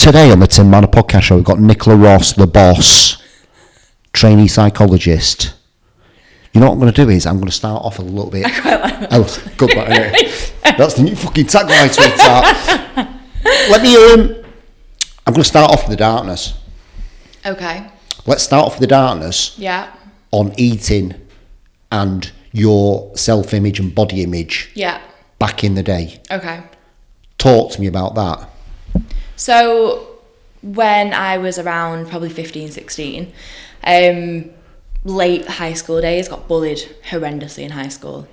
Today on the Tim Marner Podcast Show, we've got Nicola Ros, the boss, trainee psychologist. You know what I'm going to do is I'm going to start off a little bit. I quite like that. Oh, good, that's the new fucking tagline, sweetheart. I'm going to start off with the darkness. Okay. Let's start off with the darkness. Yeah. On eating and your self-image and body image. Yeah. Back in the day. Okay. Talk to me about that. So when I was around probably 15, 16, late high school days, got bullied horrendously in high school.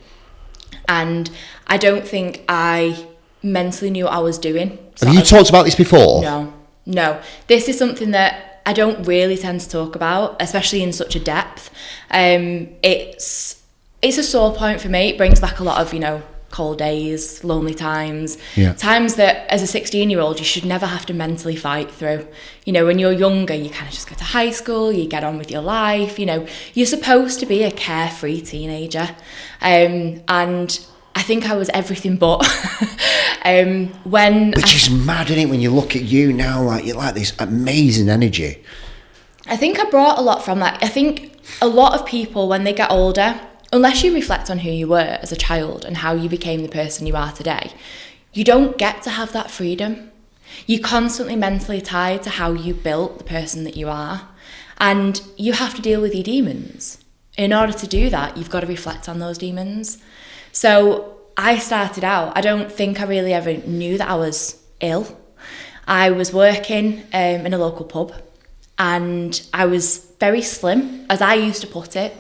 And I don't think I mentally knew what I was doing. Have you talked about this before? No. This is something that I don't really tend to talk about, especially in such a depth. It's a sore point for me. It brings back a lot of, cold days, lonely times, times that as a 16-year-old you should never have to mentally fight through. When you're younger, you kind of just go to high school, you get on with your life, you're supposed to be a carefree teenager. And I think I was everything but. Which is mad, isn't it, when you look at you now, like you're like this amazing energy. I think I brought a lot from that. I think a lot of people, when they get older, unless you reflect on who you were as a child and how you became the person you are today, you don't get to have that freedom. You're constantly mentally tied to how you built the person that you are. And you have to deal with your demons. In order to do that, you've got to reflect on those demons. So I started out, I don't think I really ever knew that I was ill. I was working in a local pub and I was very slim, as I used to put it.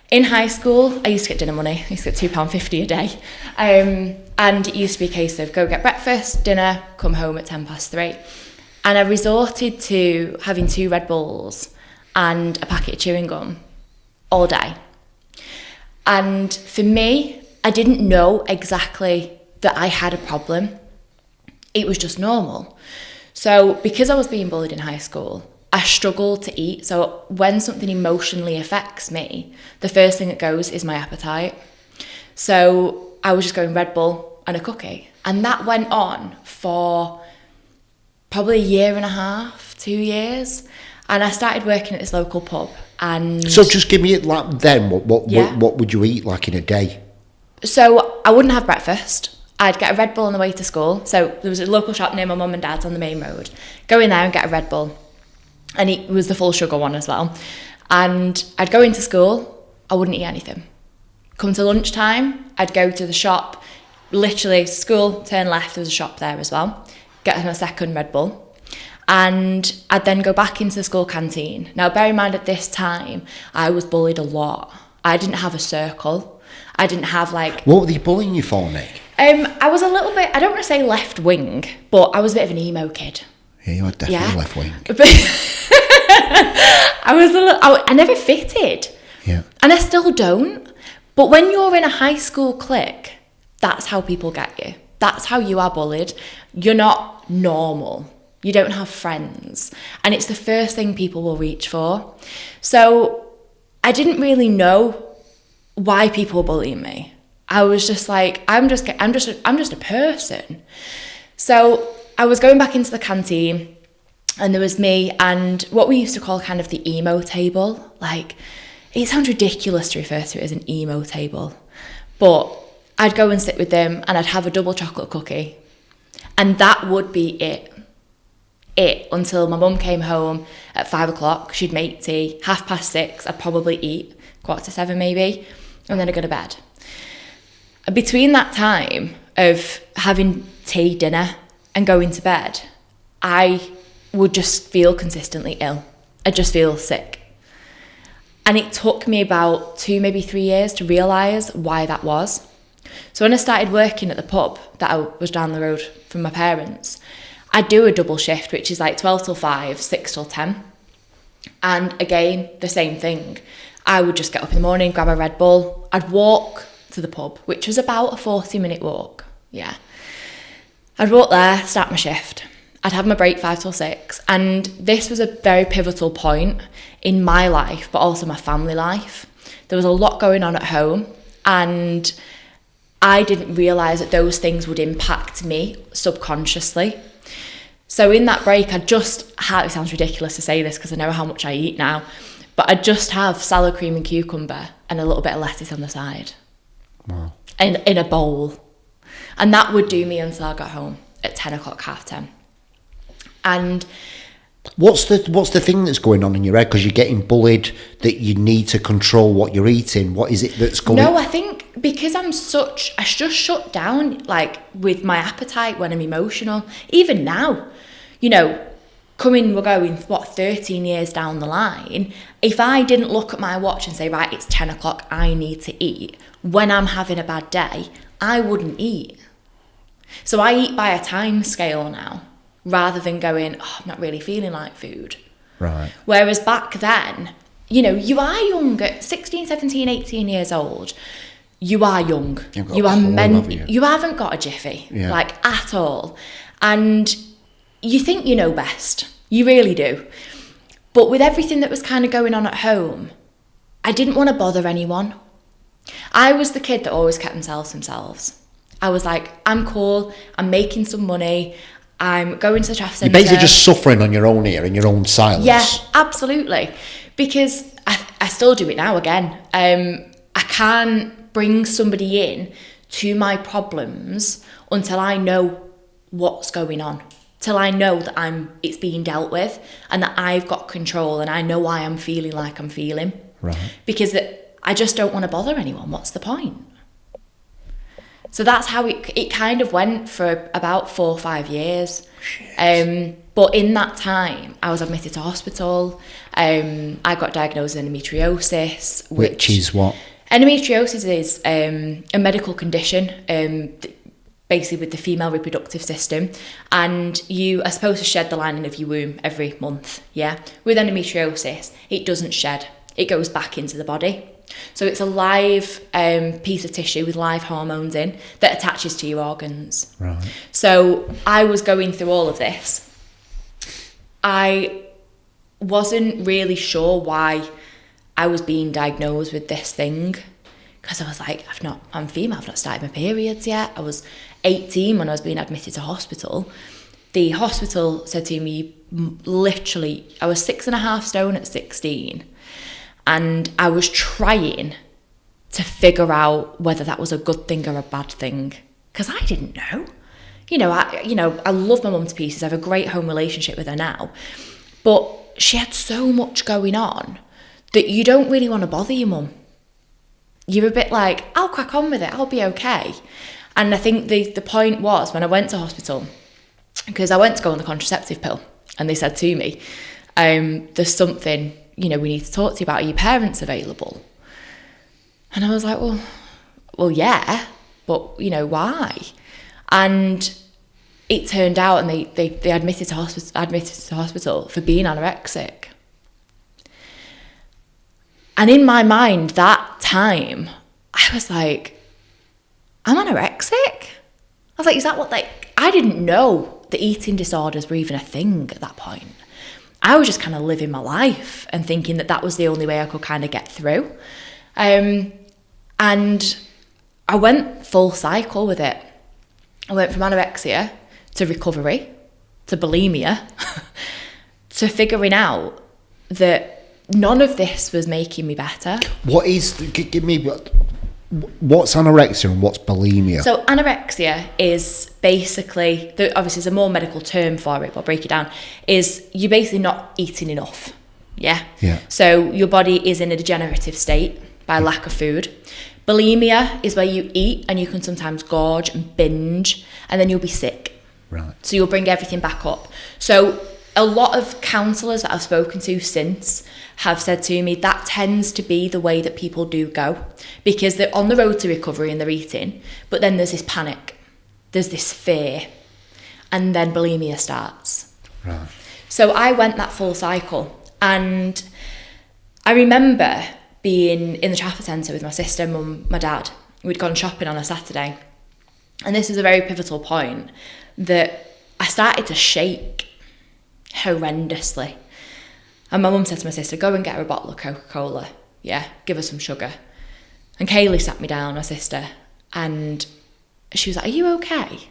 In high school, I used to get dinner money. I used to get £2.50 a day. And it used to be a case of go get breakfast, dinner, come home at 3:10. And I resorted to having 2 Red Bulls and a packet of chewing gum all day. And for me, I didn't know exactly that I had a problem. It was just normal. So because I was being bullied in high school, I struggled to eat. So when something emotionally affects me, the first thing that goes is my appetite. So I was just going Red Bull and a cookie. And that went on for probably 1.5 years, 2 years. And I started working at this local pub. And so just give me it like then. What would you eat like in a day? So I wouldn't have breakfast. I'd get a Red Bull on the way to school. So there was a local shop near my mum and dad's on the main road. Go in there and get a Red Bull. And it was the full sugar one as well. And I'd go into school, I wouldn't eat anything. Come to lunchtime, I'd go to the shop, literally school, turn left, there was a shop there as well, get my second Red Bull. And I'd then go back into the school canteen. Now bear in mind at this time, I was bullied a lot. I didn't have a circle. I didn't have What were they bullying you for, Nick? I was a little bit, I don't want to say left wing, but I was a bit of an emo kid. Yeah, you were definitely left wing. I never fitted. Yeah. And I still don't. But when you're in a high school clique, that's how people get you. That's how you are bullied. You're not normal. You don't have friends. And it's the first thing people will reach for. So I didn't really know why people were bullying me. I was just like, I'm just a person. So I was going back into the canteen and there was me and what we used to call kind of the emo table. It sounds ridiculous to refer to it as an emo table, but I'd go and sit with them and I'd have a double chocolate cookie and that would be it until my mum came home at 5:00. She'd make tea. 6:30, I'd probably eat 6:45 maybe, and then I'd go to bed. And between that time of having tea, dinner and going to bed, I would just feel consistently ill. I'd just feel sick. And it took me about 2, maybe 3 years to realise why that was. So when I started working at the pub that I was down the road from my parents, I'd do a double shift, which is 12 till 5, 6 till 10. And again, the same thing. I would just get up in the morning, grab a Red Bull. I'd walk to the pub, which was about a 40-minute walk. Yeah. I'd walk there, start my shift. I'd have my break 5 till 6. And this was a very pivotal point in my life, but also my family life. There was a lot going on at home and I didn't realise that those things would impact me subconsciously. So in that break, I just had, it sounds ridiculous to say this because I know how much I eat now, but I'd just have salad, cream and cucumber and a little bit of lettuce on the side. Wow. In a bowl. And that would do me until I got home at 10 o'clock, 10:30. And what's the thing that's going on in your head? Because you're getting bullied that you need to control what you're eating. What is it that's going on? No, I think because I just shut down, like, with my appetite when I'm emotional. Even now, you know, we're going, 13 years down the line. If I didn't look at my watch and say, right, it's 10 o'clock, I need to eat, when I'm having a bad day, I wouldn't eat. So I eat by a time scale now, rather than going, I'm not really feeling like food. Right. Whereas back then, you know, you are young at 16, 17, 18 years old. You are young. You haven't got a jiffy, like, at all. And you think you know best. You really do. But with everything that was kind of going on at home, I didn't want to bother anyone. I was the kid that always kept themselves. I was like, I'm cool, I'm making some money, I'm going to the traffic centre. You're basically just suffering on your own here, in your own silence. Yeah, absolutely. Because I still do it now again. I can't bring somebody in to my problems until I know what's going on. Till I know that it's being dealt with and that I've got control and I know why I'm feeling like I'm feeling. Right. Because I just don't want to bother anyone. What's the point? So that's how it kind of went for about 4 or 5 years. But in that time, I was admitted to hospital. I got diagnosed with endometriosis. Which is what? Endometriosis is a medical condition, basically with the female reproductive system. And you are supposed to shed the lining of your womb every month, yeah? With endometriosis, it doesn't shed. It goes back into the body. So it's a live piece of tissue with live hormones in that attaches to your organs. Right. So I was going through all of this. I wasn't really sure why I was being diagnosed with this thing, because I was like, I'm female, I've not started my periods yet. I was 18 when I was being admitted to hospital. The hospital said to me, literally, I was 6.5 stone at 16. And I was trying to figure out whether that was a good thing or a bad thing, because I didn't know. I love my mum to pieces. I have a great home relationship with her now. But she had so much going on that you don't really want to bother your mum. You're a bit like, I'll crack on with it, I'll be okay. And I think the point was when I went to hospital, because I went to go on the contraceptive pill, and they said to me, there's something, we need to talk to you about. Are your parents available? And I was like, well, yeah, but, why? And it turned out, and they admitted to hospital for being anorexic. And in my mind, that time, I was like, I'm anorexic? I was like, is that what, I didn't know that eating disorders were even a thing at that point. I was just kind of living my life and thinking that was the only way I could kind of get through. And I went full cycle with it. I went from anorexia to recovery, to bulimia, to figuring out that none of this was making me better. What's anorexia and what's bulimia? So anorexia is basically, obviously there's a more medical term for it, but I'll break it down, is you're basically not eating enough, yeah? So your body is in a degenerative state by lack of food. Bulimia is where you eat and you can sometimes gorge and binge, and then you'll be sick. Right. So you'll bring everything back up. So a lot of counsellors that I've spoken to since have said to me that tends to be the way that people do go, because they're on the road to recovery and they're eating, but then there's this panic, there's this fear, and then bulimia starts. Right. So I went that full cycle, and I remember being in the traffic centre with my sister, mum, my dad. We'd gone shopping on a Saturday, and this is a very pivotal point that I started to shake horrendously. And my mum said to my sister, go and get her a bottle of Coca-Cola. Yeah, give her some sugar. And Kaylee sat me down, my sister, and she was like, are you okay?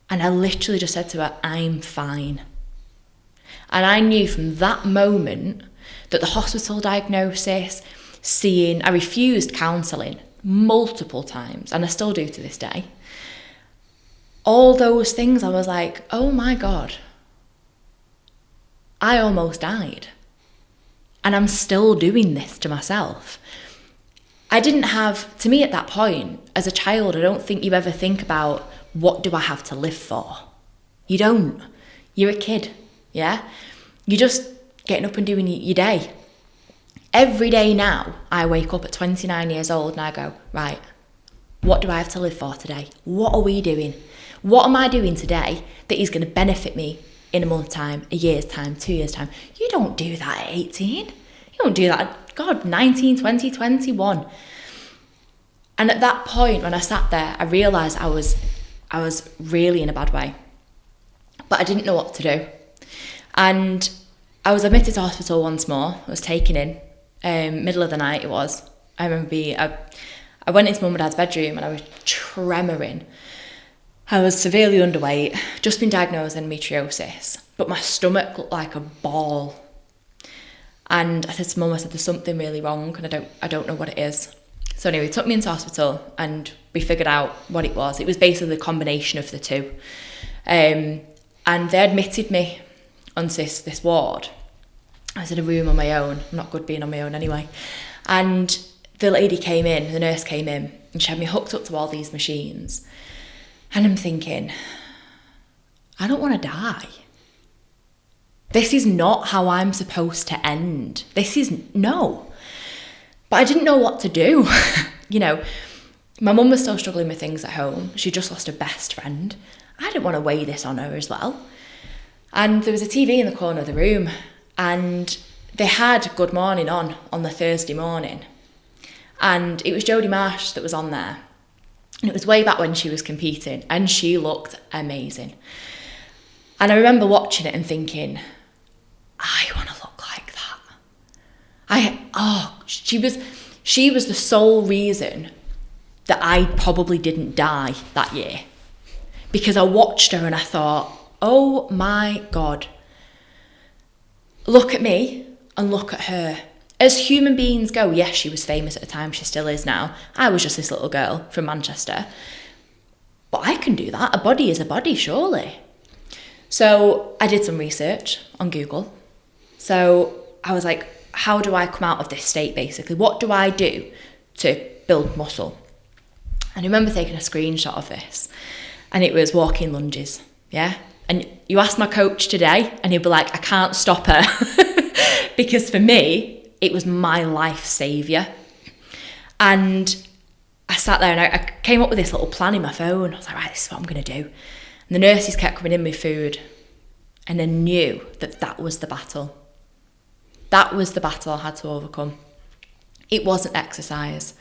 And I literally just said to her, I'm fine. And I knew from that moment that the hospital diagnosis, I refused counselling multiple times, and I still do to this day. All those things, I was like, oh my God, I almost died. And I'm still doing this to myself. I didn't have, to me at that point, as a child, I don't think you ever think about, what do I have to live for? You don't. You're a kid, yeah? You're just getting up and doing your day. Every day now, I wake up at 29 years old and I go, right, what do I have to live for today? What are we doing? What am I doing today that is going to benefit me in a month's time, a year's time, 2 years' time? You don't do that at 18. You don't do that at, God, 19, 20, 21. And at that point, when I sat there, I realised I was really in a bad way. But I didn't know what to do. And I was admitted to hospital once more. I was taken in, middle of the night it was. I remember I went into mum and dad's bedroom and I was tremoring. I was severely underweight, just been diagnosed with endometriosis, but my stomach looked like a ball. And I said to mum, I said, there's something really wrong and I don't know what it is. So anyway, he took me into hospital and we figured out what it was. It was basically the combination of the two. And they admitted me onto this ward. I was in a room on my own. I'm not good being on my own anyway. And the lady came in, the nurse came in, and she had me hooked up to all these machines. And I'm thinking, I don't want to die. This is not how I'm supposed to end. No. But I didn't know what to do. You know, my mum was still struggling with things at home. She just lost her best friend. I didn't want to weigh this on her as well. And there was a TV in the corner of the room and they had Good Morning on the Thursday morning. And it was Jodie Marsh that was on there. And it was way back when she was competing and she looked amazing. And I remember watching it and thinking, I want to look like that. She was the sole reason that I probably didn't die that year. Because I watched her and I thought, oh my God, look at me and look at her. As human beings go, yes, she was famous at the time, she still is now. I was just this little girl from Manchester. But I can do that. A body is a body, surely. So I did some research on Google. So I was like, how do I come out of this state, basically? What do I do to build muscle? And I remember taking a screenshot of this. And it was walking lunges, yeah? And you ask my coach today, and he'll be like, I can't stop her. Because for me, it was my life saviour. And I sat there and I came up with this little plan in my phone. I was like, right, this is what I'm going to do. And the nurses kept coming in with food. And I knew that was the battle. That was the battle I had to overcome. It wasn't exercise.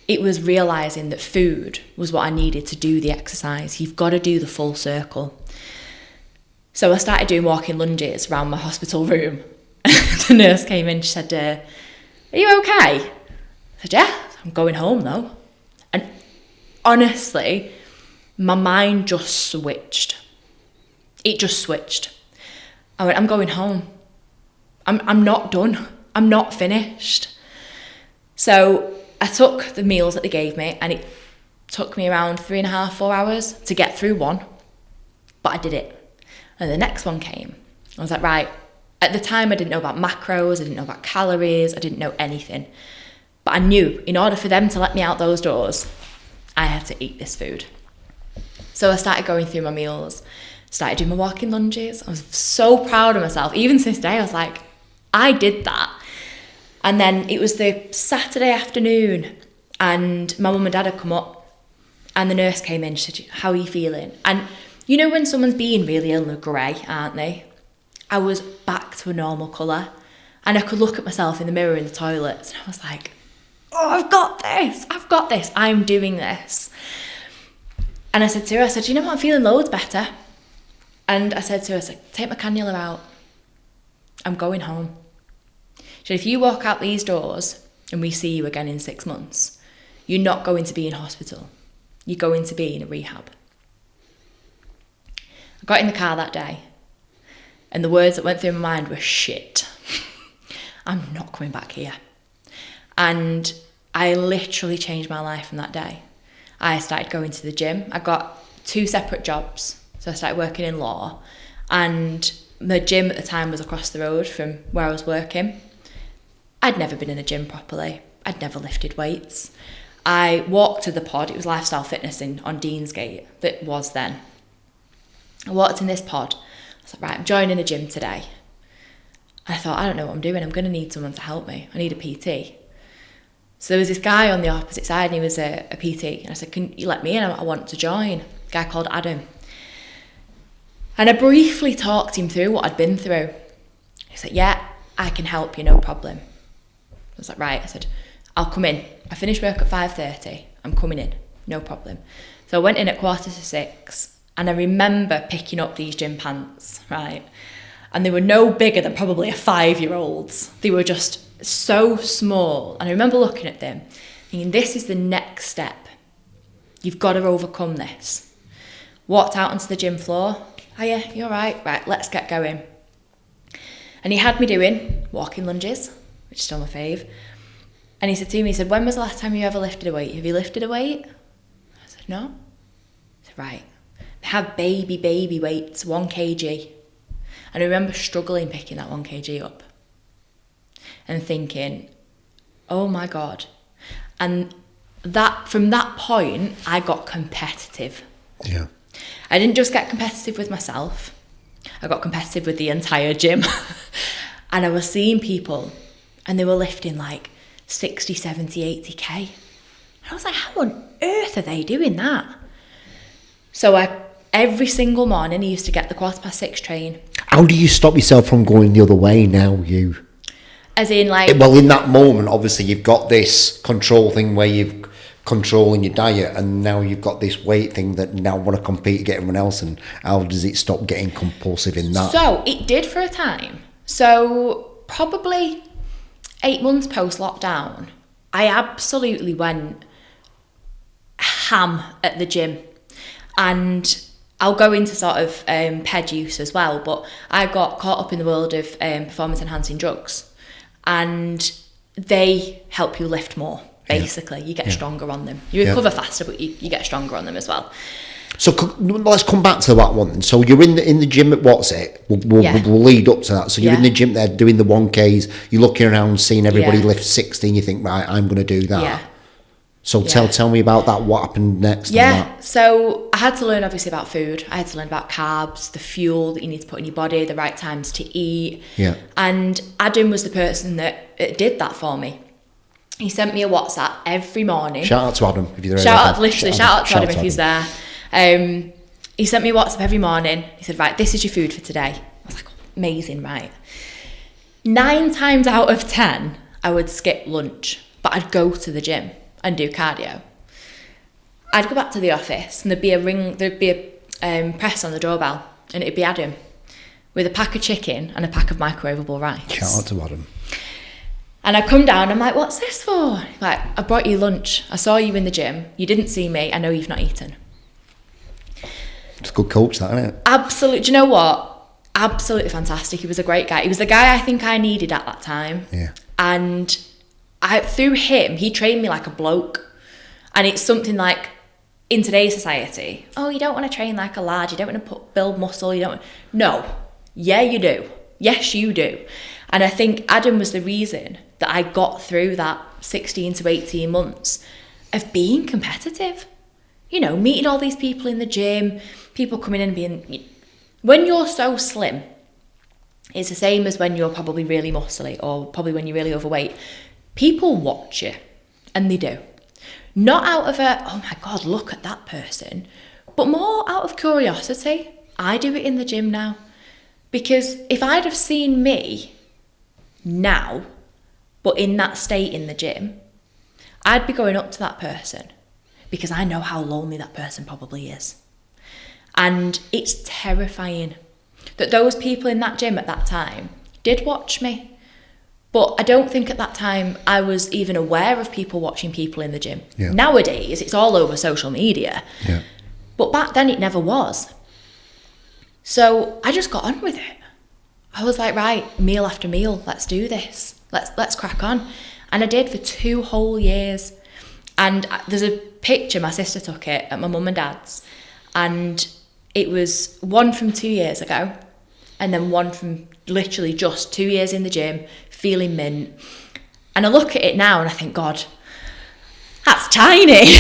It was realising that food was what I needed to do the exercise. You've got to do the full circle. So I started doing walking lunges around my hospital room. The nurse came in, she said, are you okay? I said, yeah, I'm going home though. And honestly, my mind just switched. It just switched. I went, I'm going home. I'm not done. I'm not finished. So I took the meals that they gave me and it took me around 3.5, 4 hours to get through one, but I did it. And the next one came. I was like, right, at the time I didn't know about macros, I didn't know about calories, I didn't know anything. But I knew in order for them to let me out those doors, I had to eat this food. So I started going through my meals, started doing my walking lunges. I was so proud of myself. Even to this day, I was like, I did that. And then it was the Saturday afternoon and my mum and dad had come up and the nurse came in, she said, how are you feeling? And you know when someone's being really ill, they're grey, aren't they? I was back to a normal colour and I could look at myself in the mirror in the toilet and I was like, oh, I've got this, I'm doing this. And I said to her, you know what, I'm feeling loads better. And I said to her, take my cannula out, I'm going home. She said, if you walk out these doors and we see you again in 6 months, you're not going to be in hospital. You're going to be in a rehab. got in the car that day, and the words that went through my mind were, shit, I'm not coming back here. And I literally changed my life from that day. I started going to the gym. I got 2 separate jobs. So I started working in law, and the gym at the time was across the road from where I was working. I'd never been in a gym properly. I'd never lifted weights. I walked to the pod. It was Lifestyle Fitness on Deansgate, that was then. I walked in this pod. I was like, right, I'm joining a gym today. And I thought, I don't know what I'm doing. I'm going to need someone to help me. I need a PT. So there was this guy on the opposite side, and he was a PT. And I said, can you let me in? I want to join. A guy called Adam. And I briefly talked him through what I'd been through. He said, yeah, I can help you, no problem. I was like, right. I said, I'll come in. I finished work at 5:30. I'm coming in, no problem. So I went in at 5:45, and I remember picking up these gym pants, right? And they were no bigger than probably a 5-year-old's. They were just so small. And I remember looking at them, thinking, this is the next step. You've got to overcome this. Walked out onto the gym floor. Oh yeah, you're right. Right, let's get going. And he had me doing walking lunges, which is still my fave. And he said to me, he said, when was the last time you ever lifted a weight? Have you lifted a weight? I said, no. He said, right. They have baby weights, 1 kg. And I remember struggling picking that 1 kg up and thinking, oh my God. And that from that point, I got competitive. Yeah. I didn't just get competitive with myself. I got competitive with the entire gym. And I was seeing people, and they were lifting like 60, 70, 80k. And I was like, how on earth are they doing that? So every single morning, I used to get the 6:15 train. How do you stop yourself from going the other way now, you? As in, like... Well, in that moment, obviously, you've got this control thing where you've controlling your diet, and now you've got this weight thing that now want to compete against everyone else. And how does it stop getting compulsive in that? So it did for a time. So probably 8 months post-lockdown, I absolutely went ham at the gym. And I'll go into sort of ped use as well, but I got caught up in the world of performance-enhancing drugs. And they help you lift more, basically. You get stronger on them. You recover faster, but you get stronger on them as well. So let's come back to that one then. So you're in the gym at what's it? We'll lead up to that. So you're in the gym there doing the 1Ks. You're looking around, seeing everybody lift 60, and you think, right, I'm going to do that. Yeah. So tell me about that. What happened next? Yeah. So I had to learn obviously about food. I had to learn about carbs, the fuel that you need to put in your body, the right times to eat. Yeah. And Adam was the person that did that for me. He sent me a WhatsApp every morning. Shout out to Adam if you're there. Shout out to Adam if he's there. He sent me a WhatsApp every morning. He said, right, this is your food for today. I was like, amazing, right? 9 times out of 10, I would skip lunch, but I'd go to the gym and do cardio. I'd go back to the office, and there'd be a press on the doorbell, and it'd be Adam with a pack of chicken and a pack of microwavable rice. Shout out to Adam. And I come down, I'm like, what's this for? Like, I brought you lunch. I saw you in the gym. You didn't see me. I know you've not eaten. It's a good coach, that, isn't it? Absolutely. Do you know what? Absolutely fantastic. He was a great guy. He was the guy I think I needed at that time. Yeah. And through him, he trained me like a bloke. And it's something like, in today's society, oh, you don't want to train like a lad. You don't want to build muscle. No. Yeah, you do. Yes, you do. And I think Adam was the reason that I got through that 16 to 18 months of being competitive. You know, meeting all these people in the gym, people coming in and being... When you're so slim, it's the same as when you're probably really muscly or probably when you're really overweight. People watch you, and they do. Not out of oh my God, look at that person, but more out of curiosity. I do it in the gym now. Because if I'd have seen me now, but in that state in the gym, I'd be going up to that person because I know how lonely that person probably is. And it's terrifying that those people in that gym at that time did watch me. But I don't think at that time I was even aware of people watching people in the gym. Yeah. Nowadays, it's all over social media. Yeah. But back then it never was. So I just got on with it. I was like, right, meal after meal, let's do this. Let's crack on. And I did for 2 whole years. And there's a picture, my sister took it at my mum and dad's. And it was one from 2 years ago. And then one from literally just 2 years in the gym, feeling mint. And I look at it now and I think, God, that's tiny.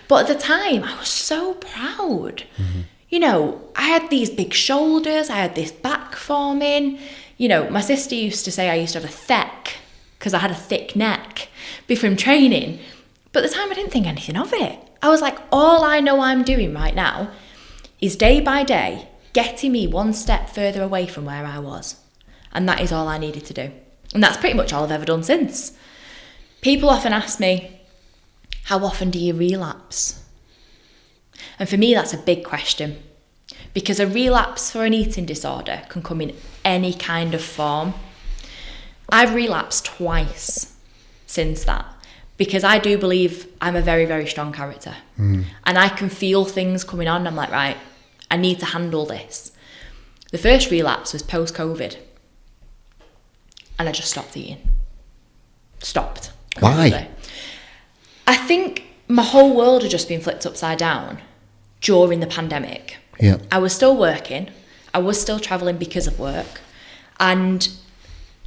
But at the time, I was so proud. Mm-hmm. You know, I had these big shoulders, I had this back forming. You know, my sister used to say I used to have a thick, because I had a thick neck from training. But at the time, I didn't think anything of it. I was like, all I know I'm doing right now is day by day getting me one step further away from where I was. And that is all I needed to do. And that's pretty much all I've ever done since. People often ask me, how often do you relapse? And for me, that's a big question, because a relapse for an eating disorder can come in any kind of form. I've relapsed twice since that, because I do believe I'm a very, very strong character. And I can feel things coming on. I'm like, right, I need to handle this. The first relapse was post-COVID, and I just stopped eating. Stopped. Completely. Why? I think my whole world had just been flipped upside down during the pandemic. Yeah. I was still working. I was still travelling because of work. And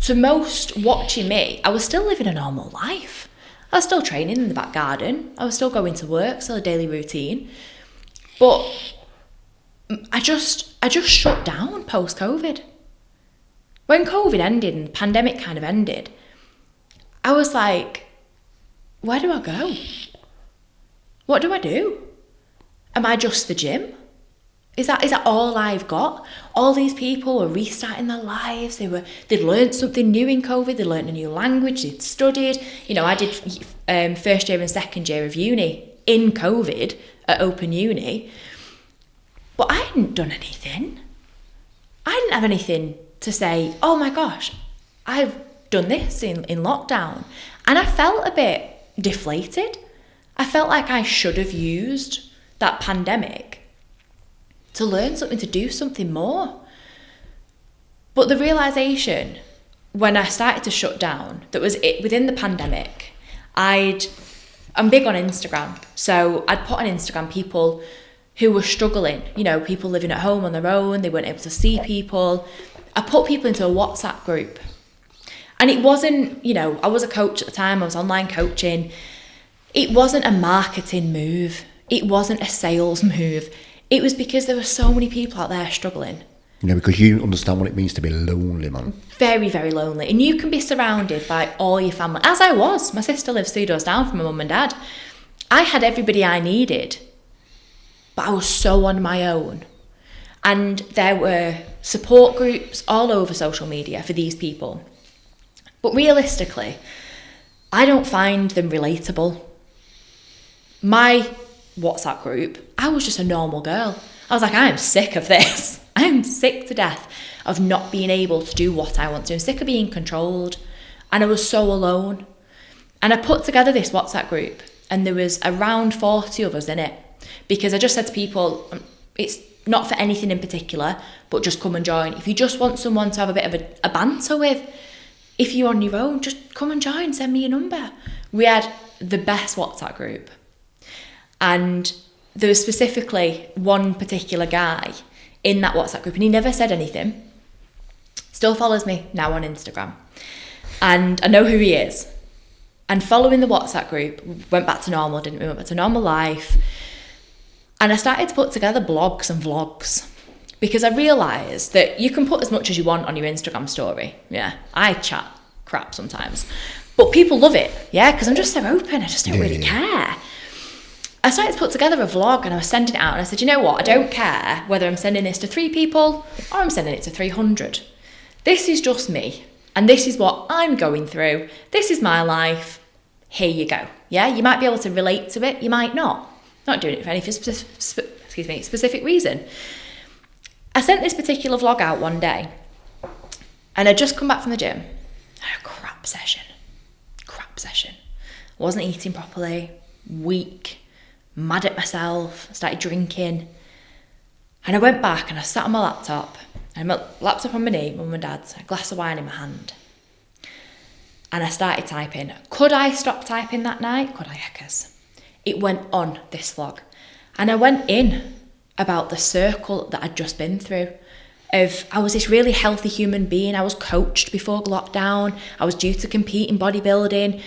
to most watching me, I was still living a normal life. I was still training in the back garden. I was still going to work, still a daily routine. But I just shut down post-COVID. When COVID ended and the pandemic kind of ended, I was like, where do I go? What do I do? Am I just the gym? Is that all I've got? All these people were restarting their lives. They'd learned something new in COVID. They learned a new language. They'd studied. You know, I did first year and second year of uni in COVID at Open Uni. But I hadn't done anything. I didn't have anything to say, oh my gosh, I've done this in lockdown. And I felt a bit deflated. I felt like I should have used that pandemic to learn something, to do something more. But the realisation when I started to shut down, that was it within the pandemic, I'm big on Instagram. So I'd put on Instagram people who were struggling, you know, people living at home on their own, they weren't able to see people. I put people into a WhatsApp group. And it wasn't, you know, I was a coach at the time, I was online coaching. It wasn't a marketing move. It wasn't a sales move. It was because there were so many people out there struggling. You know, because you understand what it means to be lonely, man. Very, very lonely. And you can be surrounded by all your family, as I was. My sister lives 3 doors down from my mum and dad. I had everybody I needed, but I was so on my own. And there were support groups all over social media for these people. But realistically, I don't find them relatable. My WhatsApp group, I was just a normal girl. I was like, I am sick of this. I am sick to death of not being able to do what I want to. I'm sick of being controlled. And I was so alone. And I put together this WhatsApp group, and there was around 40 of us in it, because I just said to people, it's not for anything in particular, but just come and join. If you just want someone to have a bit of a banter with, if you're on your own, just come and join, send me your number. We had the best WhatsApp group. And there was specifically one particular guy in that WhatsApp group, and he never said anything. Still follows me now on Instagram. And I know who he is. And following the WhatsApp group, we went back to normal, didn't we? We went back to normal life. And I started to put together blogs and vlogs, because I realised that you can put as much as you want on your Instagram story. Yeah, I chat crap sometimes. But people love it, yeah, because I'm just so open. I just don't really care. I started to put together a vlog, and I was sending it out, and I said, you know what? I don't care whether I'm sending this to 3 people or I'm sending it to 300. This is just me, and this is what I'm going through. This is my life. Here you go. Yeah, you might be able to relate to it. You might not. Not doing it for any specific reason. I sent this particular vlog out one day, and I'd just come back from the gym. I had a crap session. Wasn't eating properly, weak, mad at myself, started drinking. And I went back and I sat on my laptop, and my laptop on my knee, mum and dad's, a glass of wine in my hand. And I started typing. Could I stop typing that night? Could I, heckers? It went on, this vlog. And I went in about the circle that I'd just been through. I was this really healthy human being. I was coached before lockdown. I was due to compete in bodybuilding.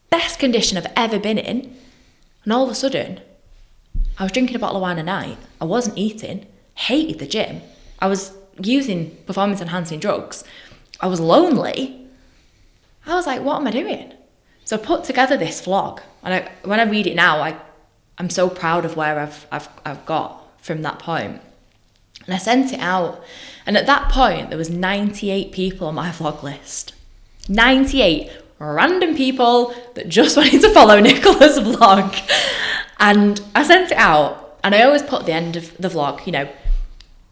Best condition I've ever been in. And all of a sudden, I was drinking a bottle of wine a night. I wasn't eating. Hated the gym. I was using performance enhancing drugs. I was lonely. I was like, what am I doing? So I put together this vlog. And when I read it now, I'm so proud of where I've got from that point. And I sent it out. And at that point, there was 98 people on my vlog list. 98 random people that just wanted to follow Nicola's vlog. And I sent it out. And I always put at the end of the vlog, you know,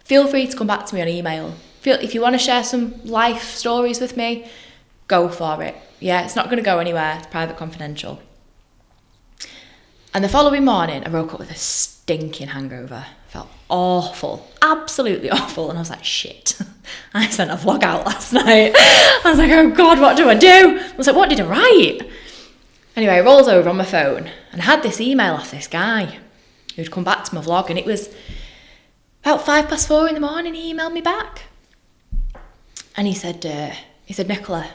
feel free to come back to me on email. If you want to share some life stories with me, go for it. Yeah, it's not going to go anywhere. It's private, confidential. And the following morning, I woke up with a stinking hangover. Felt awful, absolutely awful. And I was like, shit, I sent a vlog out last night. I was like, oh God, what do? I was like, what did I write? Anyway, I rolled over on my phone and I had this email off this guy who'd come back to my vlog, and it was about 4:05 in the morning. He emailed me back. And he said, Nicola,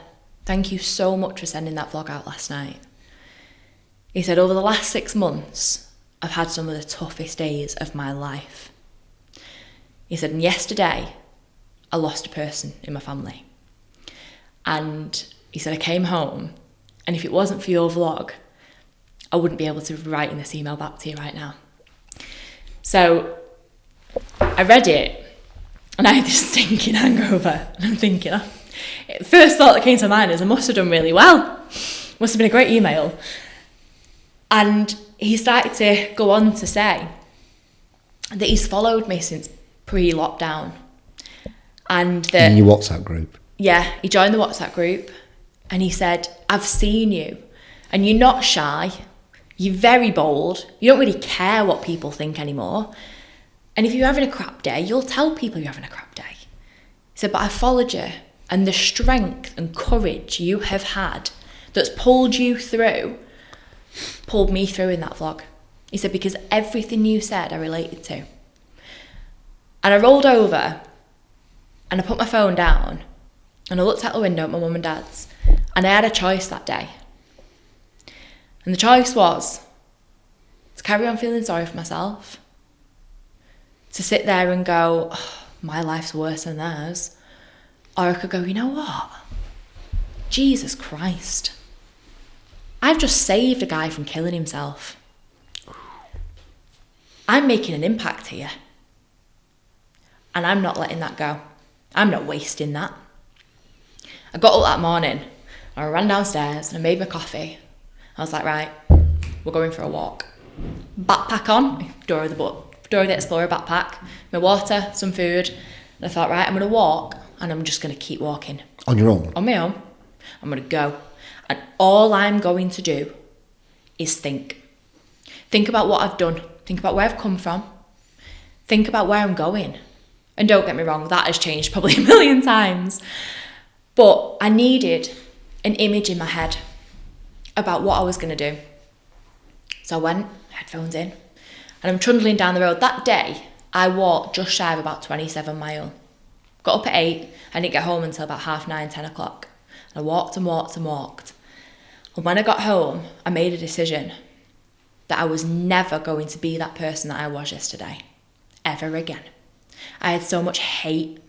thank you so much for sending that vlog out last night. He said, over the last 6 months, I've had some of the toughest days of my life. He said, and yesterday, I lost a person in my family. And he said, I came home, and if it wasn't for your vlog, I wouldn't be able to be writing this email back to you right now. So I read it, and I had this stinking hangover. And I'm thinking, first thought that came to mind is I must have done really well. Must have been a great email. And he started to go on to say that he's followed me since pre-lockdown. And that, in your WhatsApp group? Yeah, he joined the WhatsApp group, and he said, I've seen you, and you're not shy, you're very bold, you don't really care what people think anymore. And if you're having a crap day, you'll tell people you're having a crap day. He said, but I followed you, and the strength and courage you have had that's pulled you through, pulled me through in that vlog. He said, because everything you said I related to. And I rolled over and I put my phone down and I looked out the window at my mum and dad's, and I had a choice that day. And the choice was to carry on feeling sorry for myself, to sit there and go, oh, my life's worse than theirs. Or I could go, you know what? Jesus Christ. I've just saved a guy from killing himself. I'm making an impact here. And I'm not letting that go. I'm not wasting that. I got up that morning, I ran downstairs and I made my coffee. I was like, right, we're going for a walk. Backpack on, Dora the Explorer backpack, my water, some food. And I thought, right, I'm going to walk and I'm just going to keep walking. On your own? On my own. I'm going to go. And all I'm going to do is think. Think about what I've done. Think about where I've come from. Think about where I'm going. And don't get me wrong, that has changed probably a million times. But I needed an image in my head about what I was going to do. So I went, headphones in, and I'm trundling down the road. That day, I walked just shy of about 27 miles. Got up at 8, I didn't get home until about 9:30, 10 o'clock. I walked and walked and walked. And when I got home, I made a decision that I was never going to be that person that I was yesterday, ever again. I had so much hate,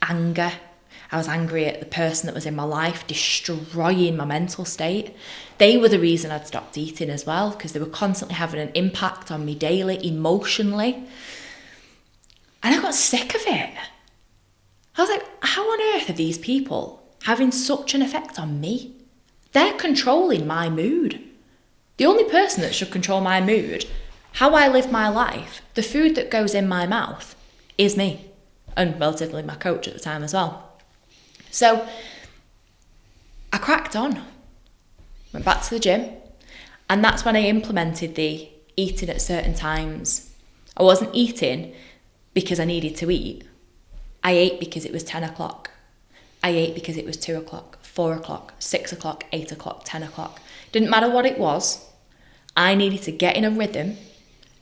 anger. I was angry at the person that was in my life, destroying my mental state. They were the reason I'd stopped eating as well, because they were constantly having an impact on me daily, emotionally. And I got sick of it. I was like, how on earth are these people having such an effect on me? They're controlling my mood. The only person that should control my mood, how I live my life, the food that goes in my mouth, is me. And relatively my coach at the time as well. So I cracked on, went back to the gym, and that's when I implemented the eating at certain times. I wasn't eating because I needed to eat. I ate because it was 10 o'clock. I ate because it was 2 o'clock, 4 o'clock, 6 o'clock, 8 o'clock, 10 o'clock. Didn't matter what it was. I needed to get in a rhythm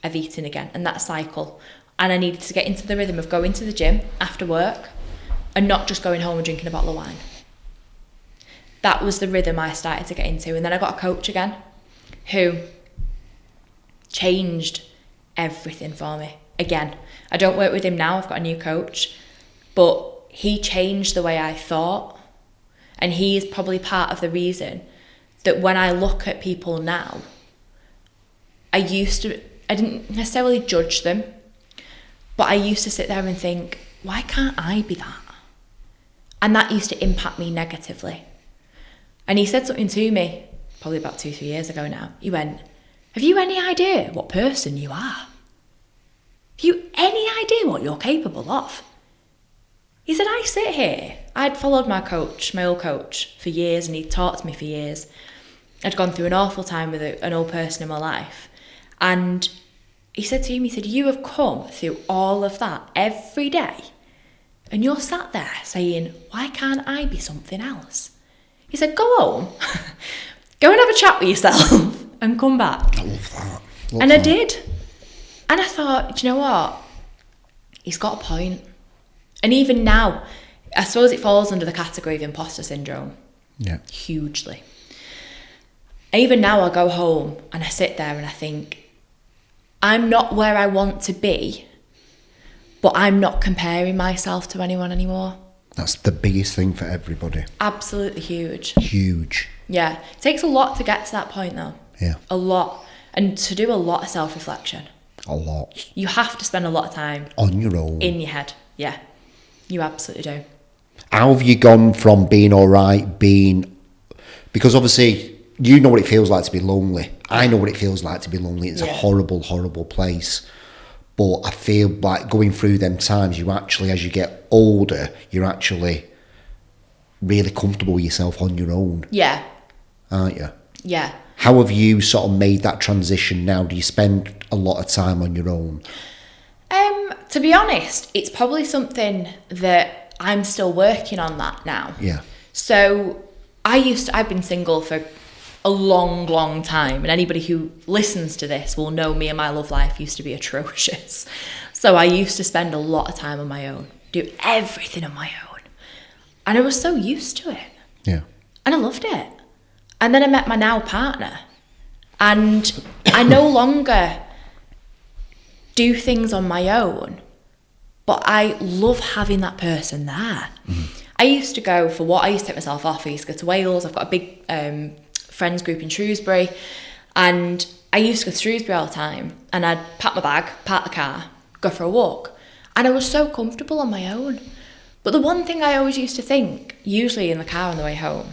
of eating again, and that cycle. And I needed to get into the rhythm of going to the gym after work and not just going home and drinking a bottle of wine. That was the rhythm I started to get into. And then I got a coach again who changed everything for me. Again, I don't work with him now, I've got a new coach, but he changed the way I thought. And he is probably part of the reason that when I look at people now, I didn't necessarily judge them, but I used to sit there and think, why can't I be that? And that used to impact me negatively. And he said something to me, probably about 2-3 years ago now. He went, have you any idea what person you are? Have you any idea what you're capable of? He said, I sit here. I'd followed my coach, my old coach, for years, and he'd taught me for years. I'd gone through an awful time with an old person in my life. And he said to me, you have come through all of that every day. And you're sat there saying, why can't I be something else? He said, go home, go and have a chat with yourself and come back. I love that. And I did. And I thought, do you know what? He's got a point. And even now, I suppose it falls under the category of imposter syndrome. Yeah. Hugely. Even now I go home and I sit there and I think, I'm not where I want to be, but I'm not comparing myself to anyone anymore. That's the biggest thing for everybody. Absolutely huge. Huge. Yeah. It takes a lot to get to that point though. Yeah. A lot. And to do a lot of self-reflection. A lot. You have to spend a lot of time. On your own. In your head. Yeah. You absolutely do. How have you gone from being all right, because obviously you know what it feels like to be lonely. I know what it feels like to be lonely. It's a horrible, horrible place. But I feel like going through them times, you actually, as you get older, you're actually really comfortable with yourself on your own. Yeah. Aren't you? Yeah. How have you sort of made that transition now? Do you spend a lot of time on your own? To be honest, it's probably something that I'm still working on that now. Yeah. So I've been single for a long, long time, and anybody who listens to this will know me and my love life used to be atrocious. So I used to spend a lot of time on my own, do everything on my own. And I was so used to it. Yeah. And I loved it. And then I met my now partner, and I no longer do things on my own, but I love having that person there. Mm. I used to go for what I used to take myself off. I used to go to Wales. I've got a big friends group in Shrewsbury, and I used to go to Shrewsbury all the time, and I'd pack my bag, park the car, go for a walk, and I was so comfortable on my own. But the one thing I always used to think, usually in the car on the way home,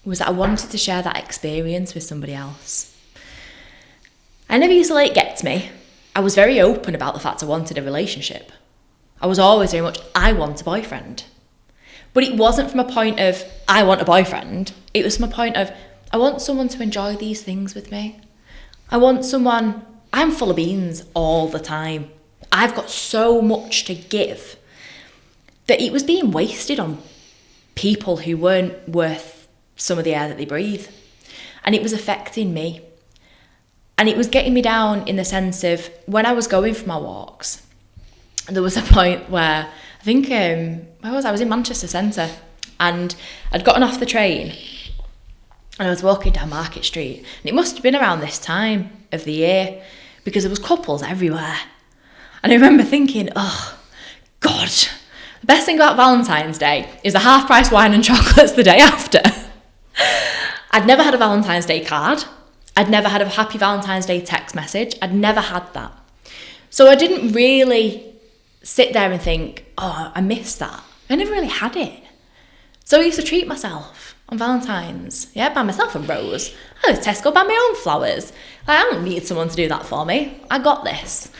was that I wanted to share that experience with somebody else. I never used to let it get to me. I was very open about the fact I wanted a relationship. I was always very much, I want a boyfriend. But it wasn't from a point of, I want a boyfriend. It was from a point of, I want someone to enjoy these things with me. I want someone, I'm full of beans all the time. I've got so much to give that it was being wasted on people who weren't worth some of the air that they breathe. And it was affecting me. And it was getting me down in the sense of when I was going for my walks, there was a point where I think, I was in Manchester Centre, and I'd gotten off the train and I was walking down Market Street, and it must have been around this time of the year because there was couples everywhere. And I remember thinking, oh God, the best thing about Valentine's Day is the half price wine and chocolates the day after. I'd never had a Valentine's Day card. I'd never had a happy Valentine's Day text message. I'd never had that. So I didn't really sit there and think, oh, I missed that. I never really had it. So I used to treat myself on Valentine's. Yeah, buy myself a rose. I go to Tesco, buy my own flowers. Like, I don't need someone to do that for me. I got this.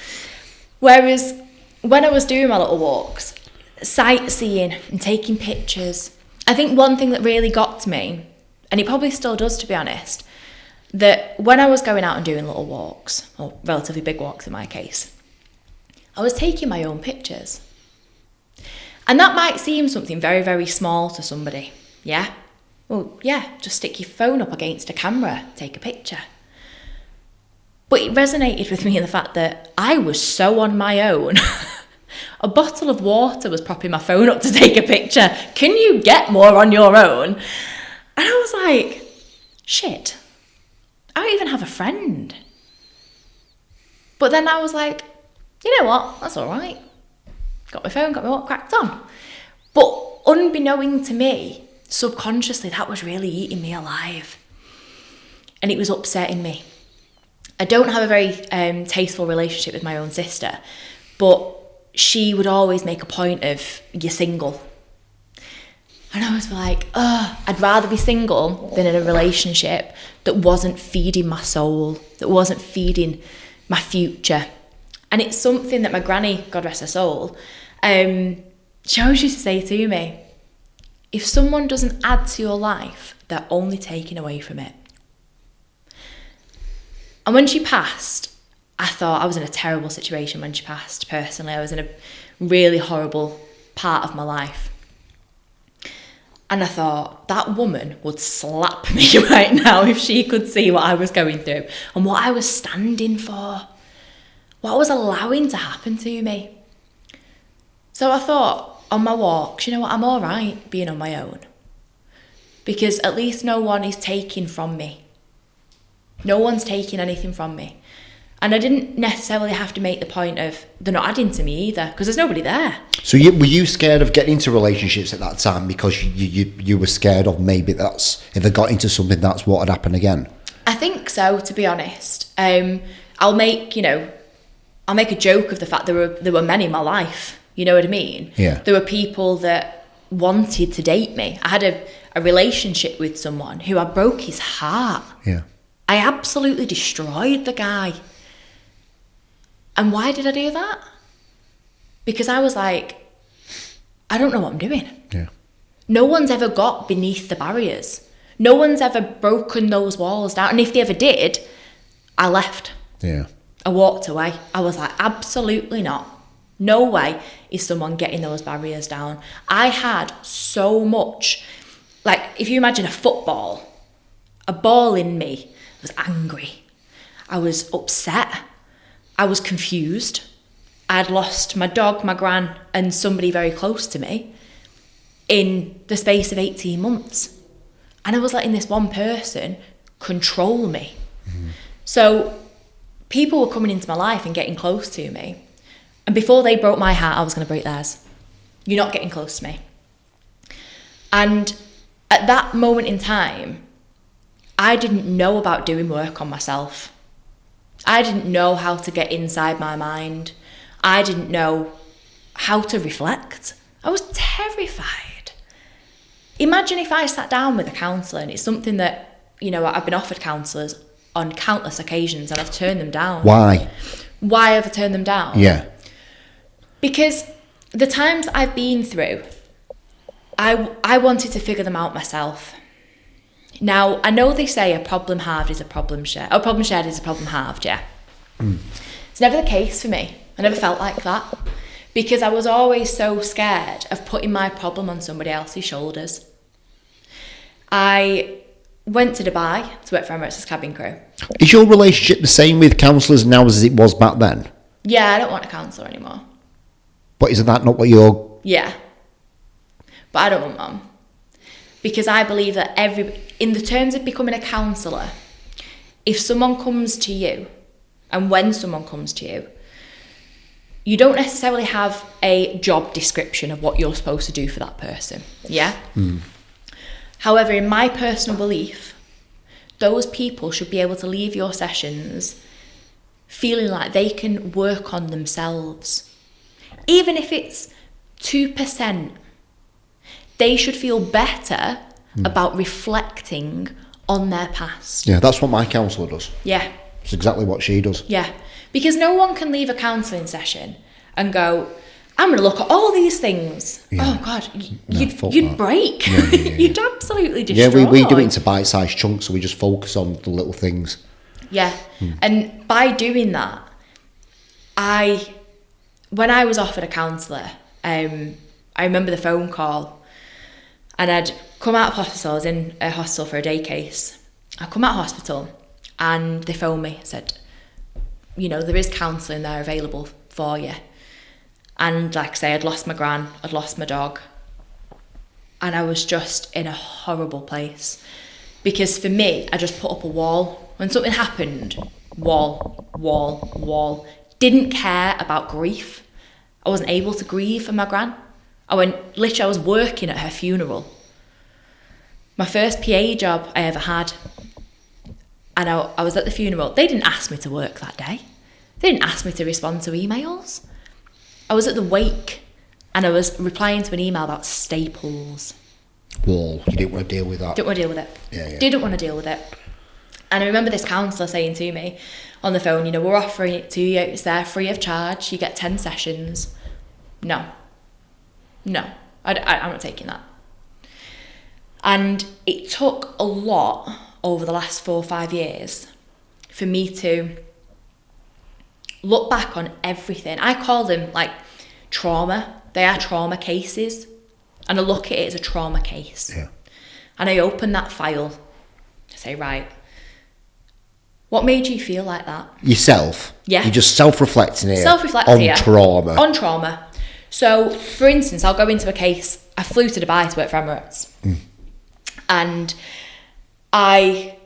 Whereas when I was doing my little walks, sightseeing and taking pictures, I think one thing that really got to me, and it probably still does to be honest, that when I was going out and doing little walks, or relatively big walks in my case, I was taking my own pictures. And that might seem something very, very small to somebody. Yeah? Well, yeah, just stick your phone up against a camera, take a picture. But it resonated with me in the fact that I was so on my own. A bottle of water was propping my phone up to take a picture. Can you get more on your own? And I was like, shit, I don't even have a friend. But then I was like, you know what, that's all right. Got my phone, got my what, cracked on. But unbeknown to me, subconsciously, that was really eating me alive. And it was upsetting me. I don't have a very tasteful relationship with my own sister, but she would always make a point of, you're single. And I was like, I'd rather be single than in a relationship that wasn't feeding my soul, that wasn't feeding my future. And it's something that my granny, God rest her soul, she always used to say to me, if someone doesn't add to your life, they're only taking away from it. And when she passed, I thought I was in a terrible situation when she passed, personally. I was in a really horrible part of my life. And I thought, that woman would slap me right now if she could see what I was going through and what I was standing for, what I was allowing to happen to me. So I thought, on my walks, you know what, I'm all right being on my own. Because at least no one is taking from me. No one's taking anything from me. And I didn't necessarily have to make the point of, they're not adding to me either, because there's nobody there. So were you scared of getting into relationships at that time because you were scared of maybe that's, if I got into something, that's what would happen again? I think so, to be honest. I'll make a joke of the fact there were men in my life, you know what I mean? Yeah. There were people that wanted to date me. I had a relationship with someone who I broke his heart. Yeah. I absolutely destroyed the guy. And why did I do that? Because I was like, I don't know what I'm doing. Yeah. No one's ever got beneath the barriers. No one's ever broken those walls down. And if they ever did, I left. Yeah. I walked away. I was like, absolutely not. No way is someone getting those barriers down. I had so much, like if you imagine a ball in me was angry. I was upset. I was confused. I'd lost my dog, my gran, and somebody very close to me in the space of 18 months. And I was letting this one person control me. Mm-hmm. So people were coming into my life and getting close to me. And before they broke my heart, I was going to break theirs. You're not getting close to me. And at that moment in time, I didn't know about doing work on myself. I didn't know how to get inside my mind. I didn't know how to reflect. I was terrified. Imagine if I sat down with a counsellor, and it's something that, I've been offered counsellors on countless occasions and I've turned them down. Why? Why have I turned them down? Yeah. Because the times I've been through, I wanted to figure them out myself. Now, I know they say a problem halved is a problem shared. A problem shared is a problem halved, yeah. Mm. It's never the case for me. I never felt like that. Because I was always so scared of putting my problem on somebody else's shoulders. I went to Dubai to work for Emirates as cabin crew. Is your relationship the same with counsellors now as it was back then? Yeah, I don't want a counsellor anymore. But isn't that not what you're... Yeah. But I don't want one. Because I believe that in the terms of becoming a counsellor, if someone comes to you, and when someone comes to you, you don't necessarily have a job description of what you're supposed to do for that person. Yeah? Mm. However, in my personal belief, those people should be able to leave your sessions feeling like they can work on themselves. Even if it's 2%, they should feel better about reflecting on their past. Yeah, that's what my counsellor does. Yeah. It's exactly what she does. Yeah. Because no one can leave a counselling session and go, I'm going to look at all these things. Yeah. Oh, God, you'd break. Yeah. You'd absolutely destroy. Yeah, we do it into bite-sized chunks, so we just focus on the little things. Yeah. And by doing that, I when I was offered a counsellor, I remember the phone call, and I'd come out of hospital. I was in a hospital for a day case. I come out of hospital and they phoned me, said, you know, there is counselling there available for you. And like I say, I'd lost my gran, I'd lost my dog, and I was just in a horrible place. Because for me, I just put up a wall. When something happened, wall. Didn't care about grief. I wasn't able to grieve for my gran. I was working at her funeral. My first PA job I ever had. And I was at the funeral. They didn't ask me to work that day. They didn't ask me to respond to emails. I was at the wake and I was replying to an email about staples. Wall. You didn't want to deal with that. Didn't want to deal with it. Yeah. Didn't want to deal with it. And I remember this counsellor saying to me on the phone, you know, we're offering it to you. It's there free of charge. You get 10 sessions. No, I'm not taking that. And it took a lot over the last 4 or 5 years for me to look back on everything. I call them like trauma. They are trauma cases. And I look at it as a trauma case. Yeah. And I open that file. I say, right, what made you feel like that? Yourself? Yeah. You're just self-reflecting here. Self-reflecting here. On trauma. On trauma. So, for instance, I'll go into a case. I flew to Dubai to work for Emirates. And I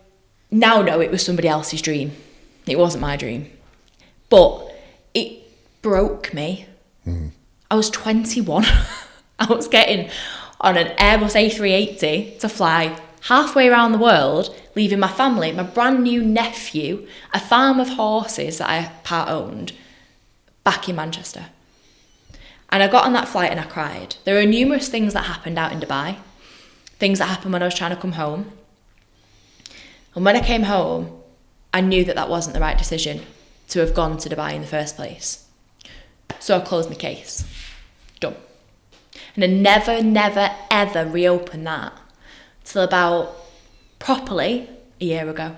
now know it was somebody else's dream. It wasn't my dream. But it broke me. I was 21. I was getting on an Airbus A380 to fly halfway around the world, leaving my family, my brand new nephew, a farm of horses that I part owned, back in Manchester. And I got on that flight and I cried. There were numerous things that happened out in Dubai, things that happened when I was trying to come home. And when I came home, I knew that that wasn't the right decision to have gone to Dubai in the first place. So I closed my case. Done. And I never, ever reopened that till about properly a year ago.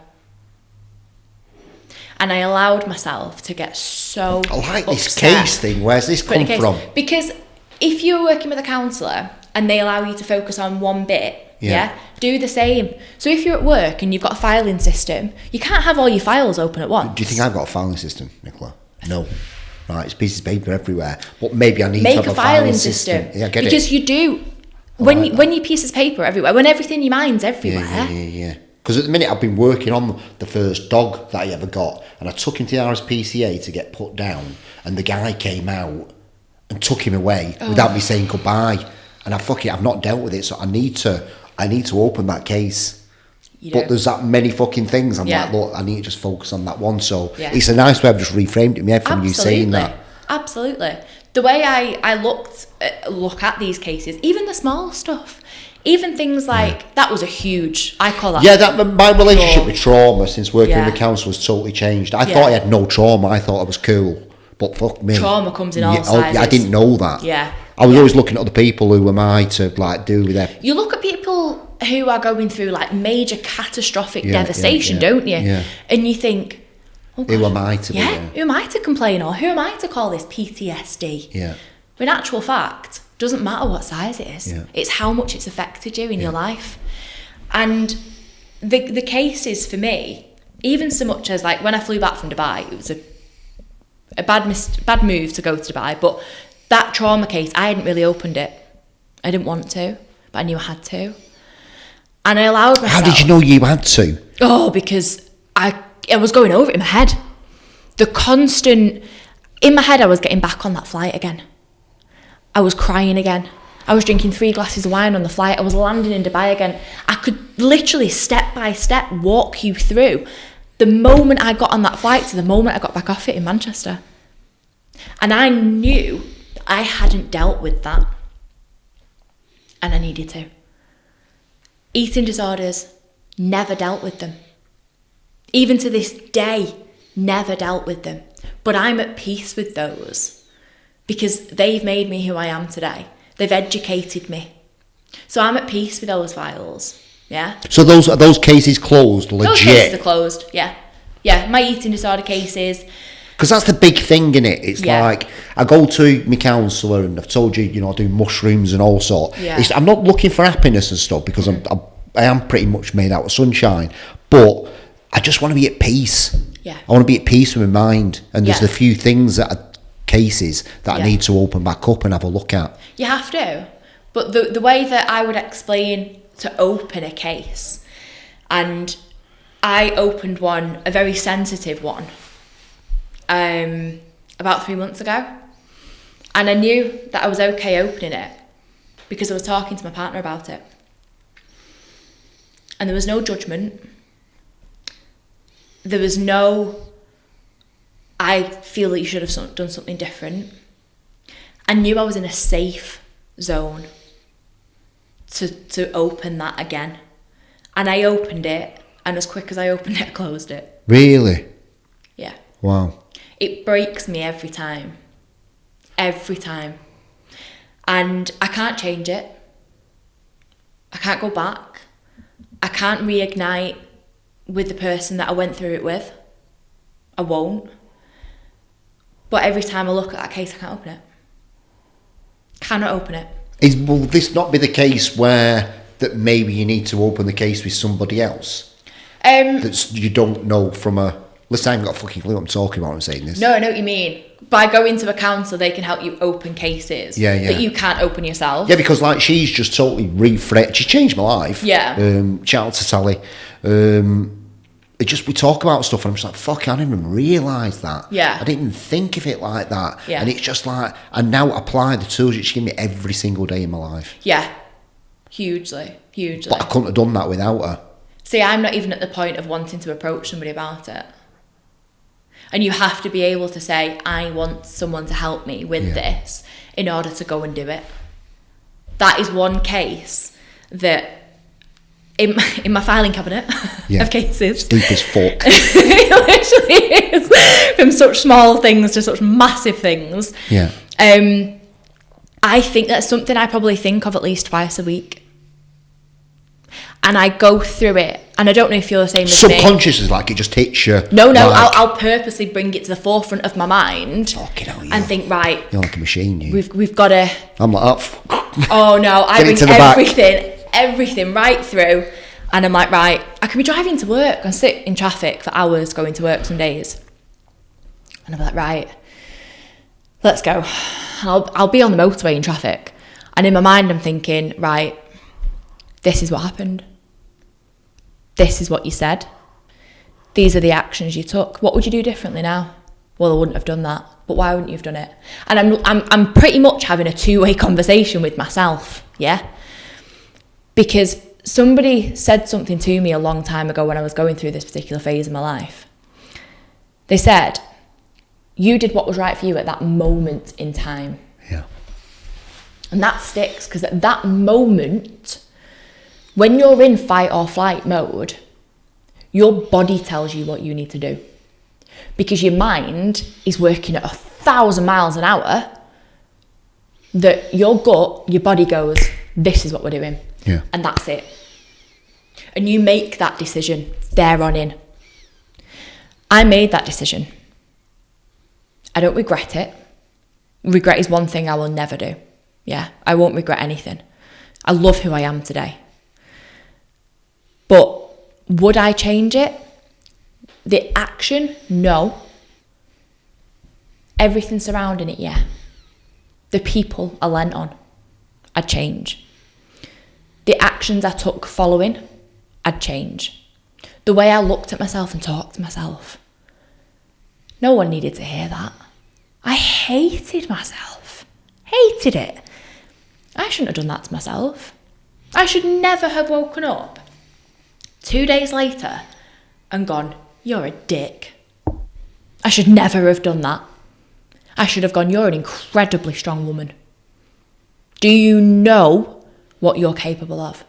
And I allowed myself to get so I like this upset. case thing. Where's this come from? Because if you're working with a counsellor and they allow you to focus on one bit, do the same. So if you're at work and you've got a filing system, you can't have all your files open at once. Do you think I've got a filing system, Nicola? No. Right, it's pieces of paper everywhere. But maybe I need Make to have a filing system. Yeah, I get because it. you do. When your pieces of paper everywhere, when everything in your mind's everywhere. Yeah. Because at the minute I've been working on the first dog that I ever got, and I took him to the RSPCA to get put down, and the guy came out and took him away without me saying goodbye. And I've not dealt with it, so I need to open that case. But there's that many fucking things. I'm like, look, I need to just focus on that one. So it's a nice way I've just reframed it from you saying that. Absolutely. The way I look at these cases, even the small stuff, even things like, that was a huge, I call that. Yeah, my relationship with trauma since working with counsellor was totally changed. I thought I had no trauma. I thought I was cool. But fuck me. Trauma comes in all sizes. I didn't know that. Yeah. I was always looking at other people, who am I to like do with that. You look at people who are going through like major catastrophic devastation, don't you? Yeah. And you think, oh God, who am I to be there? Who am I to complain, or who am I to call this PTSD? Yeah. In actual fact, doesn't matter what size it is. Yeah. It's how much it's affected you in your life. And the cases for me, even so much as like when I flew back from Dubai, it was a bad move to go to Dubai, but that trauma case, I hadn't really opened it. I didn't want to, but I knew I had to. And I allowed myself... How did you know you had to? Oh, because I was going over it in my head. The constant... In my head, I was getting back on that flight again. I was crying again. I was drinking 3 glasses of wine on the flight. I was landing in Dubai again. I could literally, step by step, walk you through the moment I got on that flight to the moment I got back off it in Manchester. And I knew I hadn't dealt with that. And I needed to. Eating disorders, never dealt with them. Even to this day, never dealt with them. But I'm at peace with those because they've made me who I am today. They've educated me. So I'm at peace with those files. Yeah. So those cases closed, legit? Those cases are closed, yeah. Yeah, my eating disorder cases. Because that's the big thing, innit? It's like, I go to my counsellor and I've told you, I do mushrooms and all sorts. Yeah. I'm not looking for happiness and stuff, because I am pretty much made out of sunshine. But I just want to be at peace. Yeah. I want to be at peace with my mind. And there's Yeah. a few things that are cases that I need to open back up and have a look at. You have to. But the way that I would explain to open a case, and I opened one, a very sensitive one, about 3 months ago. And I knew that I was okay opening it because I was talking to my partner about it. And there was no judgment. There was no, I feel that you should have done something different. I knew I was in a safe zone to open that again. And I opened it, and as quick as I opened it, I closed it. Really? Yeah. Wow. It breaks me every time. Every time. And I can't change it. I can't go back. I can't reignite with the person that I went through it with. I won't. But every time I look at that case, I can't open it. Cannot open it. Will this not be the case where that maybe you need to open the case with somebody else? That you don't know from a... Listen, I haven't got a fucking clue what I'm talking about when I'm saying this. No, I know what you mean. By going to a counsellor, they can help you open cases that you can't open yourself. Yeah, because like she's just totally rephrased. She changed my life. Yeah. Shout out to Sally. We talk about stuff and I'm just like, fuck, I didn't even realise that. Yeah. I didn't even think of it like that. Yeah. And it's just like, I now apply the tools that she gave me every single day in my life. Yeah. Hugely. But I couldn't have done that without her. See, I'm not even at the point of wanting to approach somebody about it. And you have to be able to say, I want someone to help me with this in order to go and do it. That is one case that in my filing cabinet of cases. Deep as fuck. It literally is. From such small things to such massive things. Yeah. I think that's something I probably think of at least twice a week. And I go through it, and I don't know if you're the same as me. Subconscious is like it just hits you. No, like, I'll purposely bring it to the forefront of my mind and think, right, you're like a machine. We've got to. I'm like, oh. Oh no, I bring everything right through, and I'm like, right, I can be driving to work and sit in traffic for hours going to work some days, and I'm like, right, let's go. I'll be on the motorway in traffic, and in my mind I'm thinking, right, this is what happened. This is what you said. These are the actions you took. What would you do differently now? Well, I wouldn't have done that. But why wouldn't you have done it? And I'm pretty much having a two-way conversation with myself, yeah? Because somebody said something to me a long time ago when I was going through this particular phase of my life. They said, you did what was right for you at that moment in time. Yeah. And that sticks, because at that moment, when you're in fight or flight mode, your body tells you what you need to do. Because your mind is working at 1,000 miles an hour, that your gut, your body goes, this is what we're doing. Yeah. And that's it. And you make that decision there on in. I made that decision. I don't regret it. Regret is one thing I will never do. Yeah, I won't regret anything. I love who I am today. But would I change it? The action, no. Everything surrounding it, yeah. The people I lent on, I'd change. The actions I took following, I'd change. The way I looked at myself and talked to myself. No one needed to hear that. I hated myself. Hated it. I shouldn't have done that to myself. I should never have woken up 2 days later and gone, you're a dick. I should never have done that. I should have gone, you're an incredibly strong woman. Do you know what you're capable of?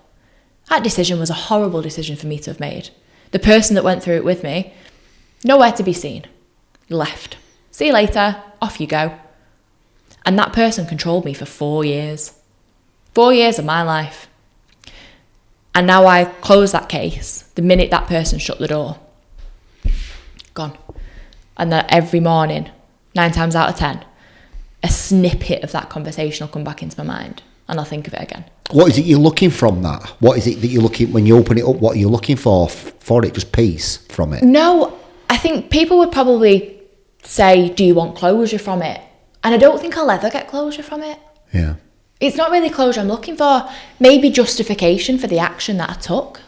That decision was a horrible decision for me to have made. The person that went through it with me, nowhere to be seen. Left. See you later. Off you go. And that person controlled me for 4 years. 4 years of my life. And now I close that case the minute that person shut the door. Gone. And that every morning, 9 times out of 10, a snippet of that conversation will come back into my mind and I'll think of it again. What is it you're looking from that? What is it that you're looking, when you open it up, what are you looking for it? Just peace from it? No, I think people would probably say, do you want closure from it? And I don't think I'll ever get closure from it. Yeah. It's not really closure I'm looking for. Maybe justification for the action that I took.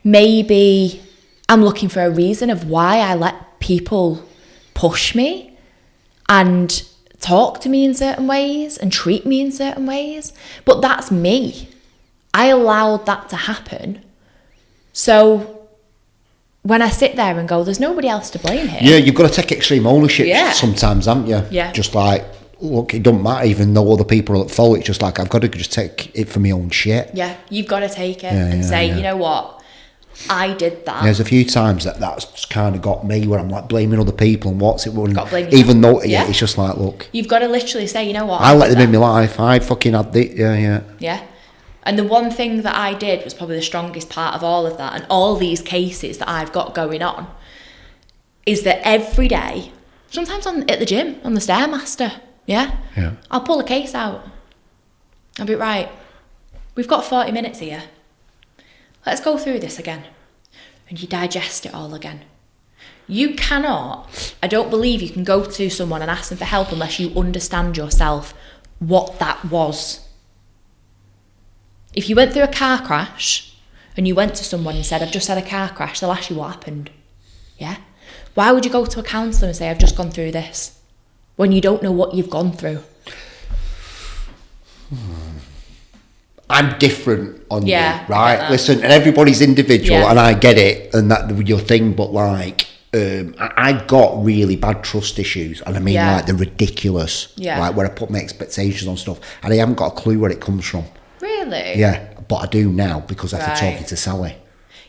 Maybe I'm looking for a reason of why I let people push me and talk to me in certain ways and treat me in certain ways. But that's me. I allowed that to happen. So when I sit there and go, there's nobody else to blame here. Yeah, you've got to take extreme ownership sometimes, haven't you? Yeah. Just like, look, it doesn't matter even though other people are at fault. It's just like, I've got to just take it for my own shit. Yeah, you've got to take it and say, you know what? I did that. There's a few times that's kind of got me where I'm like blaming other people and what's it running. Got to blame even though it's just like, look, you've got to literally say, you know what? I let them in my life. I fucking had it. Yeah. And the one thing that I did was probably the strongest part of all of that, and all these cases that I've got going on, is that every day, sometimes at the gym, on the Stairmaster, I'll pull a case out. I'll be right, we've got 40 minutes here. Let's go through this again. And you digest it all again. You cannot, I don't believe you can go to someone and ask them for help unless you understand yourself what that was. If you went through a car crash and you went to someone and said, I've just had a car crash, they'll ask you what happened. Yeah? Why would you go to a counsellor and say, I've just gone through this, when you don't know what you've gone through? I'm different on you, right? Listen, and everybody's individual, and I get it, and that your thing, but like, I got really bad trust issues, and I mean like they're ridiculous. Like where I put my expectations on stuff, and I haven't got a clue where it comes from. Really? Yeah, but I do now because after talking to Sally.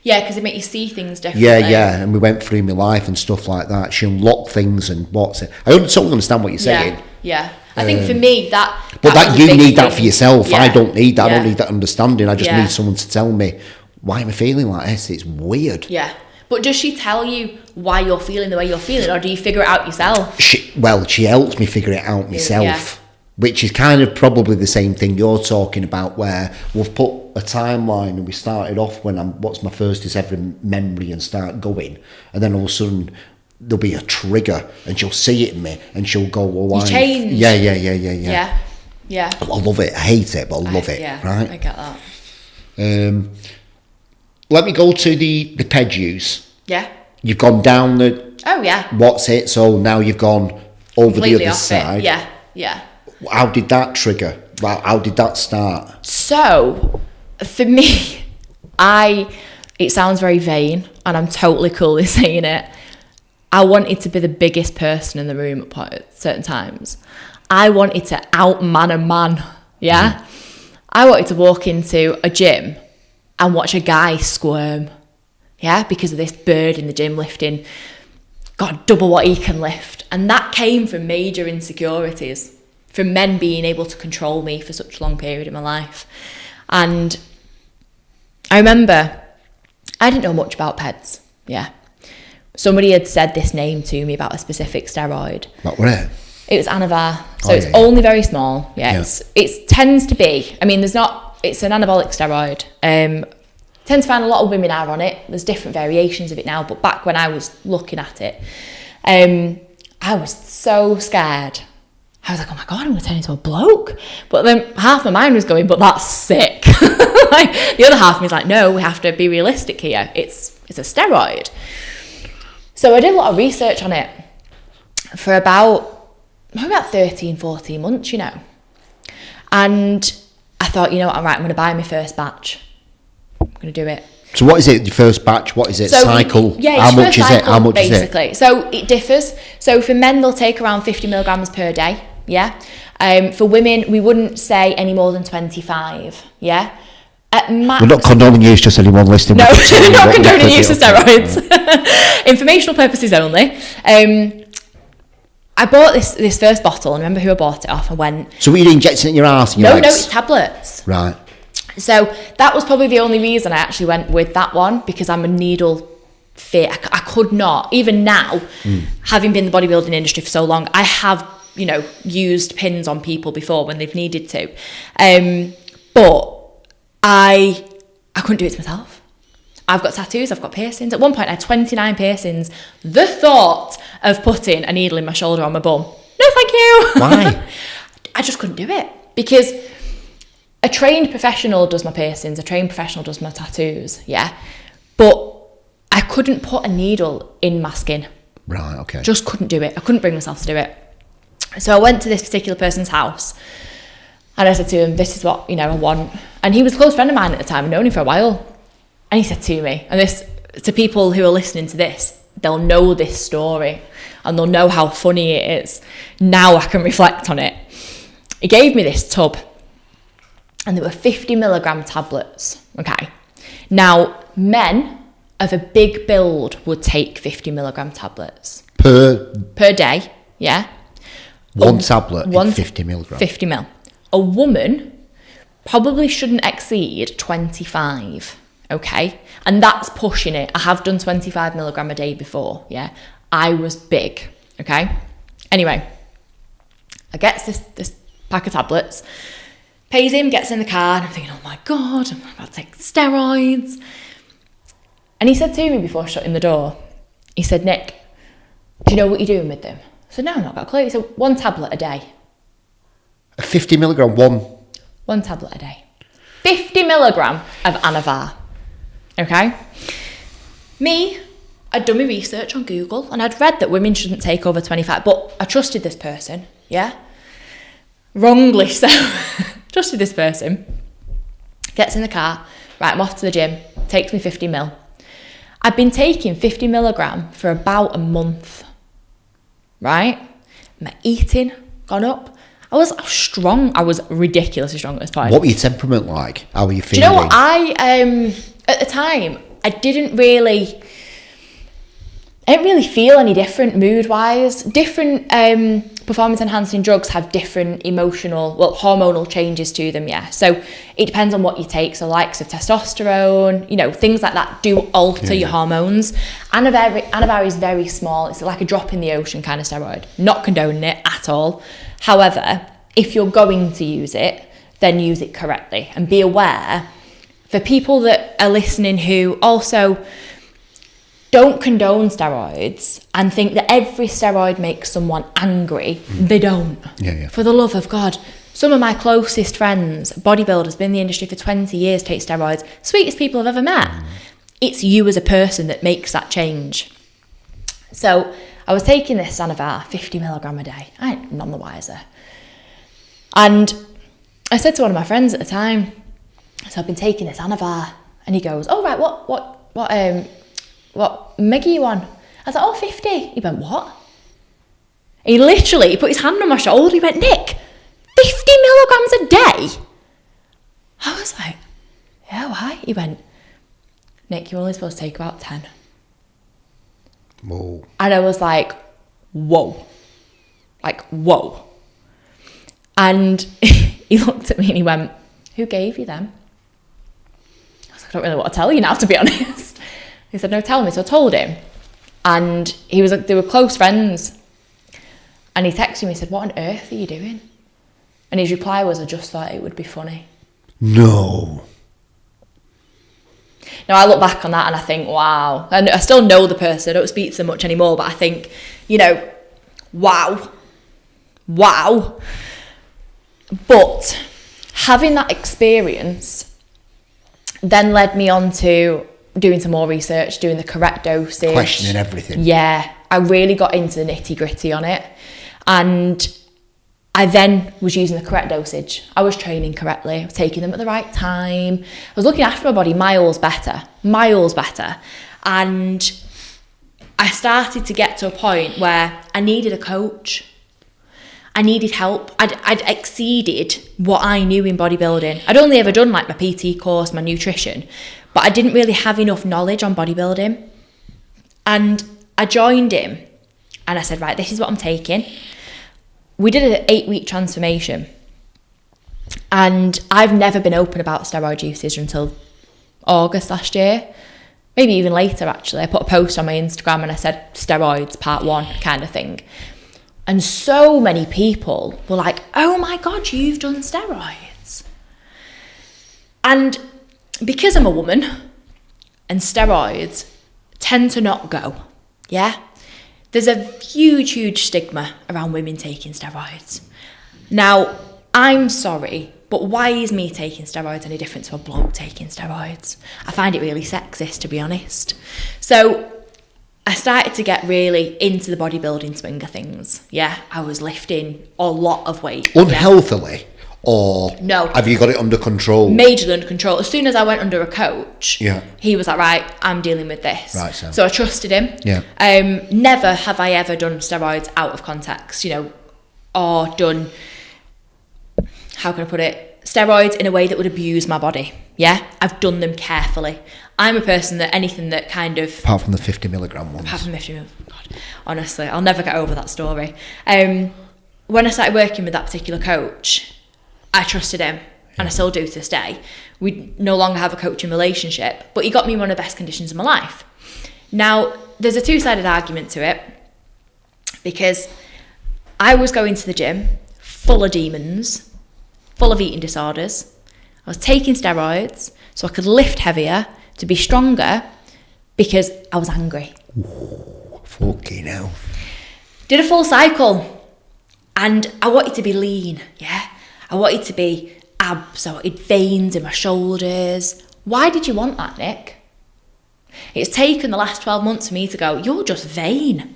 Yeah, because it makes you see things differently. Yeah, and we went through my life and stuff like that. She unlocked things and what's it. I totally understand what you're saying. Yeah. I think for me that but that you need that for yourself. I don't need that. I don't need that understanding. I just need someone to tell me, why am I feeling like this? It's weird. Yeah. But does she tell you why you're feeling the way you're feeling, or do you figure it out yourself? She helps me figure it out myself. Which is kind of probably the same thing you're talking about, where we've put a timeline and we started off when what's my first ever memory and start going, and then all of a sudden there'll be a trigger and she'll see it in me and she'll go, well, why? You change. Yeah. I love it. I hate it, but I love it. Yeah, right? I get that. Let me go to the PEDUs. Yeah. You've gone down the... Oh, yeah. What's it? So now you've gone over completely the other side. Yeah. How did that trigger? How did that start? So, for me, it sounds very vain, and I'm totally cool with saying it. I wanted to be the biggest person in the room at certain times. I wanted to outman a man, I wanted to walk into a gym and watch a guy squirm, because of this bird in the gym lifting, God, double what he can lift. And that came from major insecurities, from men being able to control me for such a long period in my life. And I remember, I didn't know much about PEDs, Somebody had said this name to me about a specific steroid. What was it? It was Anavar. So it's only very small. It tends to be, it's an anabolic steroid. Tend to find a lot of women are on it. There's different variations of it now, but back when I was looking at it, I was so scared. I was like, oh my God, I'm going to turn into a bloke. But then half my mind was going, but that's sick. Like, the other half of me was like, no, we have to be realistic here. It's a steroid. So I did a lot of research on it for about 13, 14 months, And I thought, I'm going to buy my first batch. I'm going to do it. So what is it, your first batch? What is it? So cycle? How much is it? How much basically. is it? So it differs. So for men, they'll take around 50 milligrams per day. For women, we wouldn't say any more than 25. At max. We're not condoning use, just anyone listening. No, we're not condoning use of steroids. Informational purposes only. I bought this first bottle, and I remember who I bought it off. I went. So were you injecting it in your arse? No, it's tablets. Right. So that was probably the only reason I actually went with that one, because I'm a needle fear. I could not. Even now, having been in the bodybuilding industry for so long, I have, you know, used pins on people before when they've needed to. But I couldn't do it to myself. I've got tattoos, I've got piercings. At one point, I had 29 piercings. The thought of putting a needle in my shoulder on my bum, no thank you. Why? I just couldn't do it. Because a trained professional does my piercings, a trained professional does my tattoos, yeah? But I couldn't put a needle in my skin. Right, okay. Just couldn't do it. I couldn't bring myself to do it. So I went to this particular person's house and I said to him, this is what, you know, I want. And he was a close friend of mine at the time. I'd known him for a while. And he said to me, and this, to people who are listening to this, they'll know this story and they'll know how funny it is. Now I can reflect on it. He gave me this tub and there were 50 milligram tablets, okay? Now, men of a big build would take 50 milligram tablets. Per day, yeah? One tablet in 50 milligram. 50 mil. A woman probably shouldn't exceed 25, okay? And that's pushing it. I have done 25 milligram a day before, yeah? I was big, okay? Anyway, I get this pack of tablets, pays him, gets in the car, and I'm thinking, oh my God, I'm about to take steroids. And he said to me before shutting the door, he said, Nick, do you know what you're doing with them? I said, no, I've not got a clue. He said, 1 tablet a day. A 50 milligram, one tablet a day. 50 milligram of Anavar. Okay? Me, I'd done my research on Google and I'd read that women shouldn't take over 25, but I trusted this person, yeah? Wrongly so. Trusted this person. Gets in the car, right, I'm off to the gym, takes me 50 mil. I've been taking 50 milligram for about a month, right? My eating gone up. I was strong. I was ridiculously strong at this point. What were your temperament like? How were you feeling? Do you know what? At the time, I didn't really feel any different mood-wise. Different performance-enhancing drugs have different hormonal changes to them, yeah. So it depends on what you take. So likes of testosterone, you know, things like that do alter your hormones. Anavar is very small. It's like a drop in the ocean kind of steroid. Not condoning it at all. However, if you're going to use it, then use it correctly. And be aware, for people that are listening who also don't condone steroids and think that every steroid makes someone angry, they don't. Yeah. For the love of God. Some of my closest friends, bodybuilders, been in the industry for 20 years, take steroids, sweetest people I've ever met. It's you as a person that makes that change. So I was taking this Anavar, 50 milligram a day. I ain't none the wiser. And I said to one of my friends at the time, so I've been taking this Anavar, and he goes, oh right, what meg are you on? I was like, 50. He went, what? He put his hand on my shoulder. He went, Nick, 50 milligrams a day? I was like, yeah, why? He went, Nick, you're only supposed to take about 10. Whoa. And I was like, whoa. Like, whoa. And he looked at me and he went, who gave you them? I was like, I don't really want to tell you now, to be honest. He said, no, tell me. So I told him. And he was like, they were close friends. And he texted me and said, what on earth are you doing? And his reply was, I just thought it would be funny. No. Now, I look back on that and I think, wow. And I still know the person. I don't speak to them much anymore. But I think, you know, wow. But having that experience then led me on to doing some more research, doing the correct dosage. Questioning everything. Yeah. I really got into the nitty gritty on it. And I then was using the correct dosage. I was training correctly. I was taking them at the right time. I was looking after my body miles better. And I started to get to a point where I needed a coach. I needed help. I'd exceeded what I knew in bodybuilding. I'd only ever done like my PT course, my nutrition, but I didn't really have enough knowledge on bodybuilding. And I joined him and I said, right, this is what I'm taking. We did an 8-week transformation. And I've never been open about steroid usage until August last year. maybe even later actually, I put a post on my Instagram and I said steroids part 1 kind of thing. And so many people were like, oh my God, you've done steroids. And because I'm a woman and steroids tend to not go, yeah? There's a huge, huge stigma around women taking steroids. Now, I'm sorry, but why is me taking steroids any different to a bloke taking steroids? I find it really sexist, to be honest. So I started to get really into the bodybuilding swing of things. Yeah, I was lifting a lot of weight. Unhealthily? Or no, have you got it under control? Majorly under control. As soon as I went under a coach, yeah, he was like, right, I'm dealing with this. Right, so I trusted him. Yeah. Never have I ever done steroids out of context, you know, or done, how can I put it, steroids in a way that would abuse my body. Yeah, I've done them carefully. I'm a person that anything that kind of... Apart from the 50 milligram ones. Apart from the 50 milligram, God, honestly, I'll never get over that story. When I started working with that particular coach, I trusted him, and I still do to this day. We no longer have a coaching relationship, but he got me in one of the best conditions of my life. Now, there's a two-sided argument to it, because I was going to the gym full of demons, full of eating disorders. I was taking steroids so I could lift heavier, to be stronger, because I was angry. Ooh, fucking hell. Did a full cycle, and I wanted to be lean, yeah? I wanted to be abs, I wanted veins in my shoulders. Why did you want that, Nick? It's taken the last 12 months for me to go, you're just vain.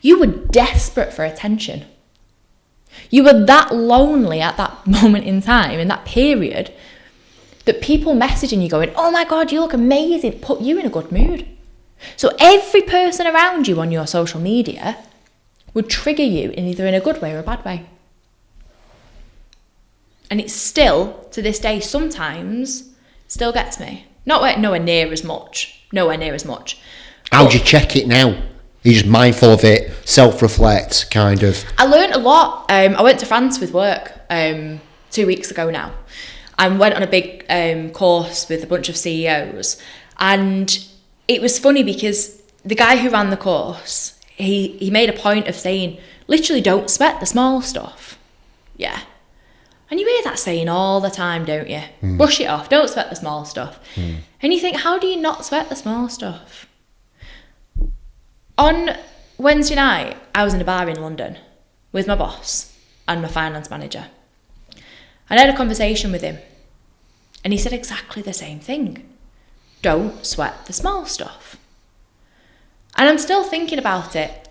You were desperate for attention. You were that lonely at that moment in time, in that period, that people messaging you going, oh my God, you look amazing, put you in a good mood. So every person around you on your social media would trigger you in either in a good way or a bad way. And it's still, to this day, sometimes, still gets me. Nowhere near as much. How do you check it now? You're just mindful of it, self-reflect, kind of. I learned a lot. I went to France with work 2 weeks ago now. I went on a big course with a bunch of CEOs. And it was funny because the guy who ran the course, he made a point of saying, literally don't sweat the small stuff. Yeah. And you hear that saying all the time, don't you? Brush it off, don't sweat the small stuff. And you think, how do you not sweat the small stuff? On Wednesday night, I was in a bar in London with my boss and my finance manager. And I had a conversation with him. And he said exactly the same thing. Don't sweat the small stuff. And I'm still thinking about it.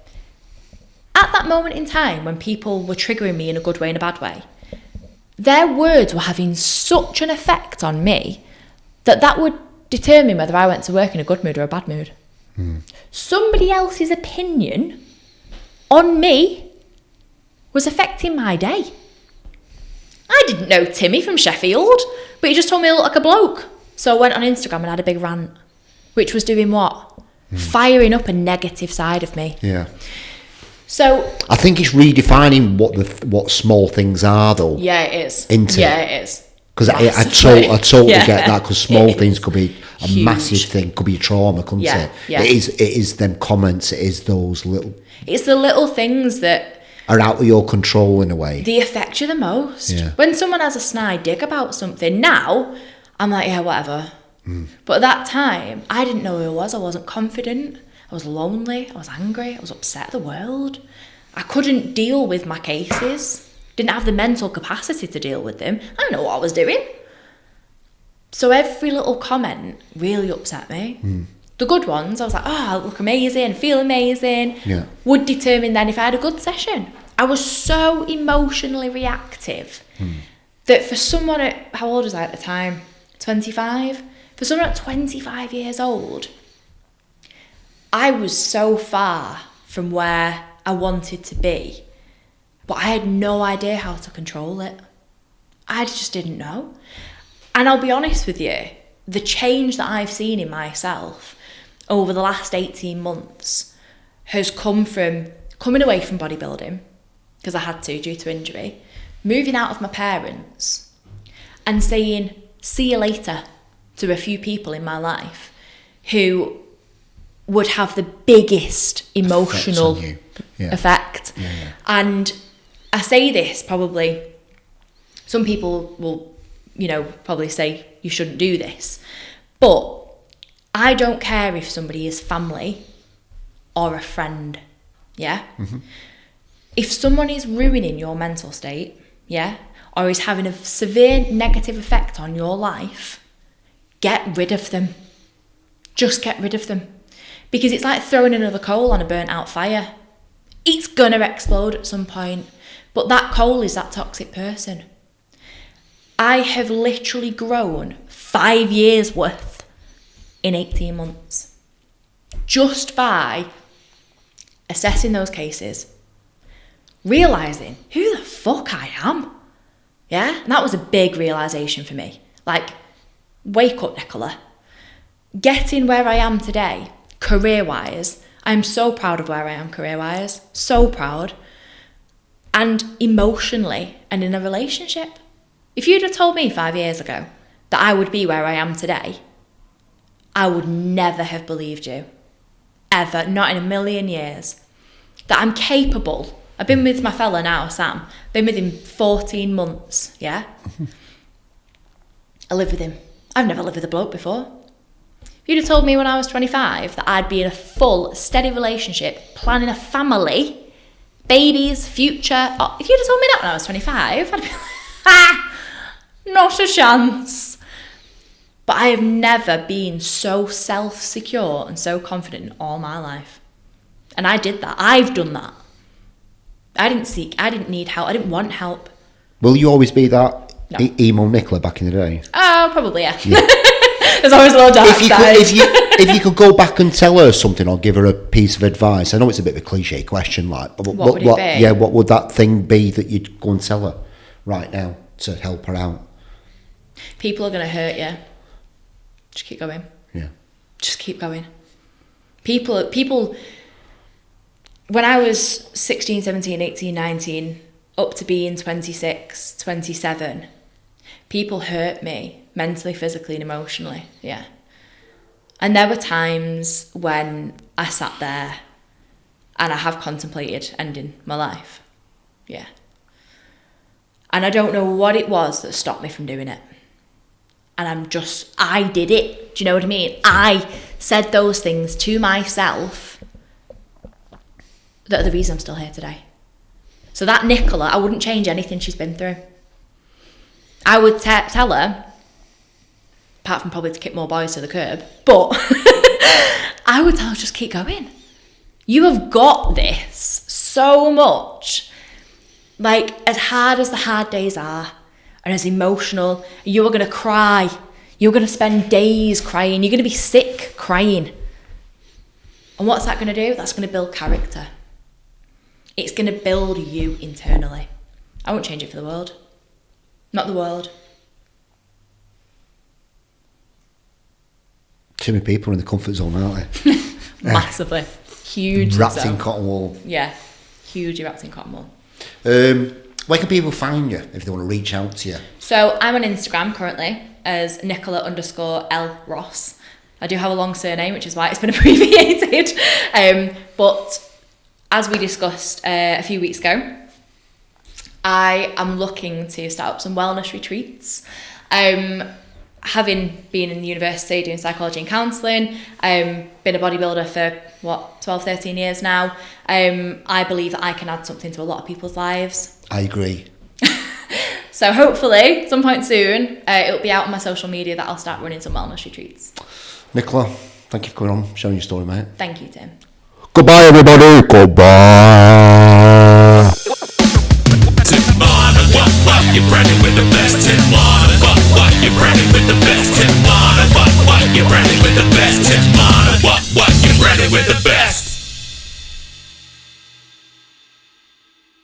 At that moment in time, when people were triggering me in a good way and a bad way, their words were having such an effect on me that would determine whether I went to work in a good mood or a bad mood. Somebody else's opinion on me was affecting my day. I didn't know Timmy from Sheffield, but he just told me I look like a bloke. So I went on Instagram and had a big rant, which was doing what? Firing up a negative side of me. Yeah. So I think it's redefining what small things are, though. Yeah, it is. Yeah, it is. Because I totally get that. Because small things could be a huge, massive thing. Could be a trauma, couldn't it? Yeah. It is them comments. It is those little. It's the little things that are out of your control in a way. They affect you the most. Yeah. When someone has a snide dig about something, now I'm like, yeah, whatever. But at that time, I didn't know who I was. I wasn't confident. I was lonely, I was angry, I was upset at the world. I couldn't deal with my cases, didn't have the mental capacity to deal with them. I didn't know what I was doing. So every little comment really upset me. The good ones, I was like, oh, I look amazing, feel amazing. Yeah. Would determine then if I had a good session. I was so emotionally reactive that for someone at, how old was I at the time? 25? For someone at 25 years old, I was so far from where I wanted to be, but I had no idea how to control it. I just didn't know. And I'll be honest with you, the change that I've seen in myself over the last 18 months has come from coming away from bodybuilding, because I had to due to injury, moving out of my parents and saying, see you later to a few people in my life who would have the biggest emotional effect. Yeah. And I say this probably, some people will, probably say you shouldn't do this, but I don't care if somebody is family or a friend, yeah? Mm-hmm. If someone is ruining your mental state, yeah, or is having a severe negative effect on your life, get rid of them. Just get rid of them. Because it's like throwing another coal on a burnt out fire. It's gonna explode at some point, but that coal is that toxic person. I have literally grown 5 years worth in 18 months. Just by assessing those cases, realising who the fuck I am. Yeah? And that was a big realisation for me. Like, wake up, Nicola. Getting where I am today, career-wise, I'm so proud of where I am career-wise. So proud. And emotionally, and in a relationship. If you'd have told me 5 years ago that I would be where I am today, I would never have believed you. Ever. Not in a million years. That I'm capable. I've been with my fella now, Sam. Been with him 14 months, yeah? I live with him. I've never lived with a bloke before. If you'd have told me when I was 25 that I'd be in a full, steady relationship, planning a family, babies, future... Oh, if you'd have told me that when I was 25, I'd be like, not a chance. But I have never been so self-secure and so confident in all my life. And I did that. I've done that. I didn't need help. I didn't want help. Will you always be that emo Nicola back in the day? Oh, probably, yeah. There's always a little dark side. If you could go back and tell her something or give her a piece of advice, I know it's a bit of a cliche question, like, but what would it be? Yeah, what would that thing be that you'd go and tell her right now to help her out? People are going to hurt you. Just keep going. Yeah. Just keep going. People, when I was 16, 17, 18, 19, up to being 26, 27, people hurt me mentally, physically and emotionally, yeah. And there were times when I sat there and I have contemplated ending my life, yeah. And I don't know what it was that stopped me from doing it. And I did it. Do you know what I mean? I said those things to myself that are the reason I'm still here today. So that Nicola, I wouldn't change anything she's been through. I would tell her, apart from probably to kick more boys to the curb, but I would tell her, just keep going. You have got this so much. Like, as hard as the hard days are, and as emotional, you are going to cry. You're going to spend days crying. You're going to be sick crying. And what's that going to do? That's going to build character. It's going to build you internally. I won't change it for the world. Not the world. Too many people are in the comfort zone, aren't they? Massively. Huge. Wrapped in cotton wool. Yeah. Hugely wrapped in cotton wool. Where can people find you if they want to reach out to you? So I'm on Instagram currently as Nicola_L Ros. I do have a long surname, which is why it's been abbreviated. But as we discussed a few weeks ago, I am looking to start up some wellness retreats. Having been in the university doing psychology and counselling, been a bodybuilder for 12, 13 years now, I believe that I can add something to a lot of people's lives. I agree. So hopefully, some point soon, it'll be out on my social media that I'll start running some wellness retreats. Nicola, thank you for coming on, sharing your story, mate. Thank you, Tim. Goodbye, everybody. Goodbye.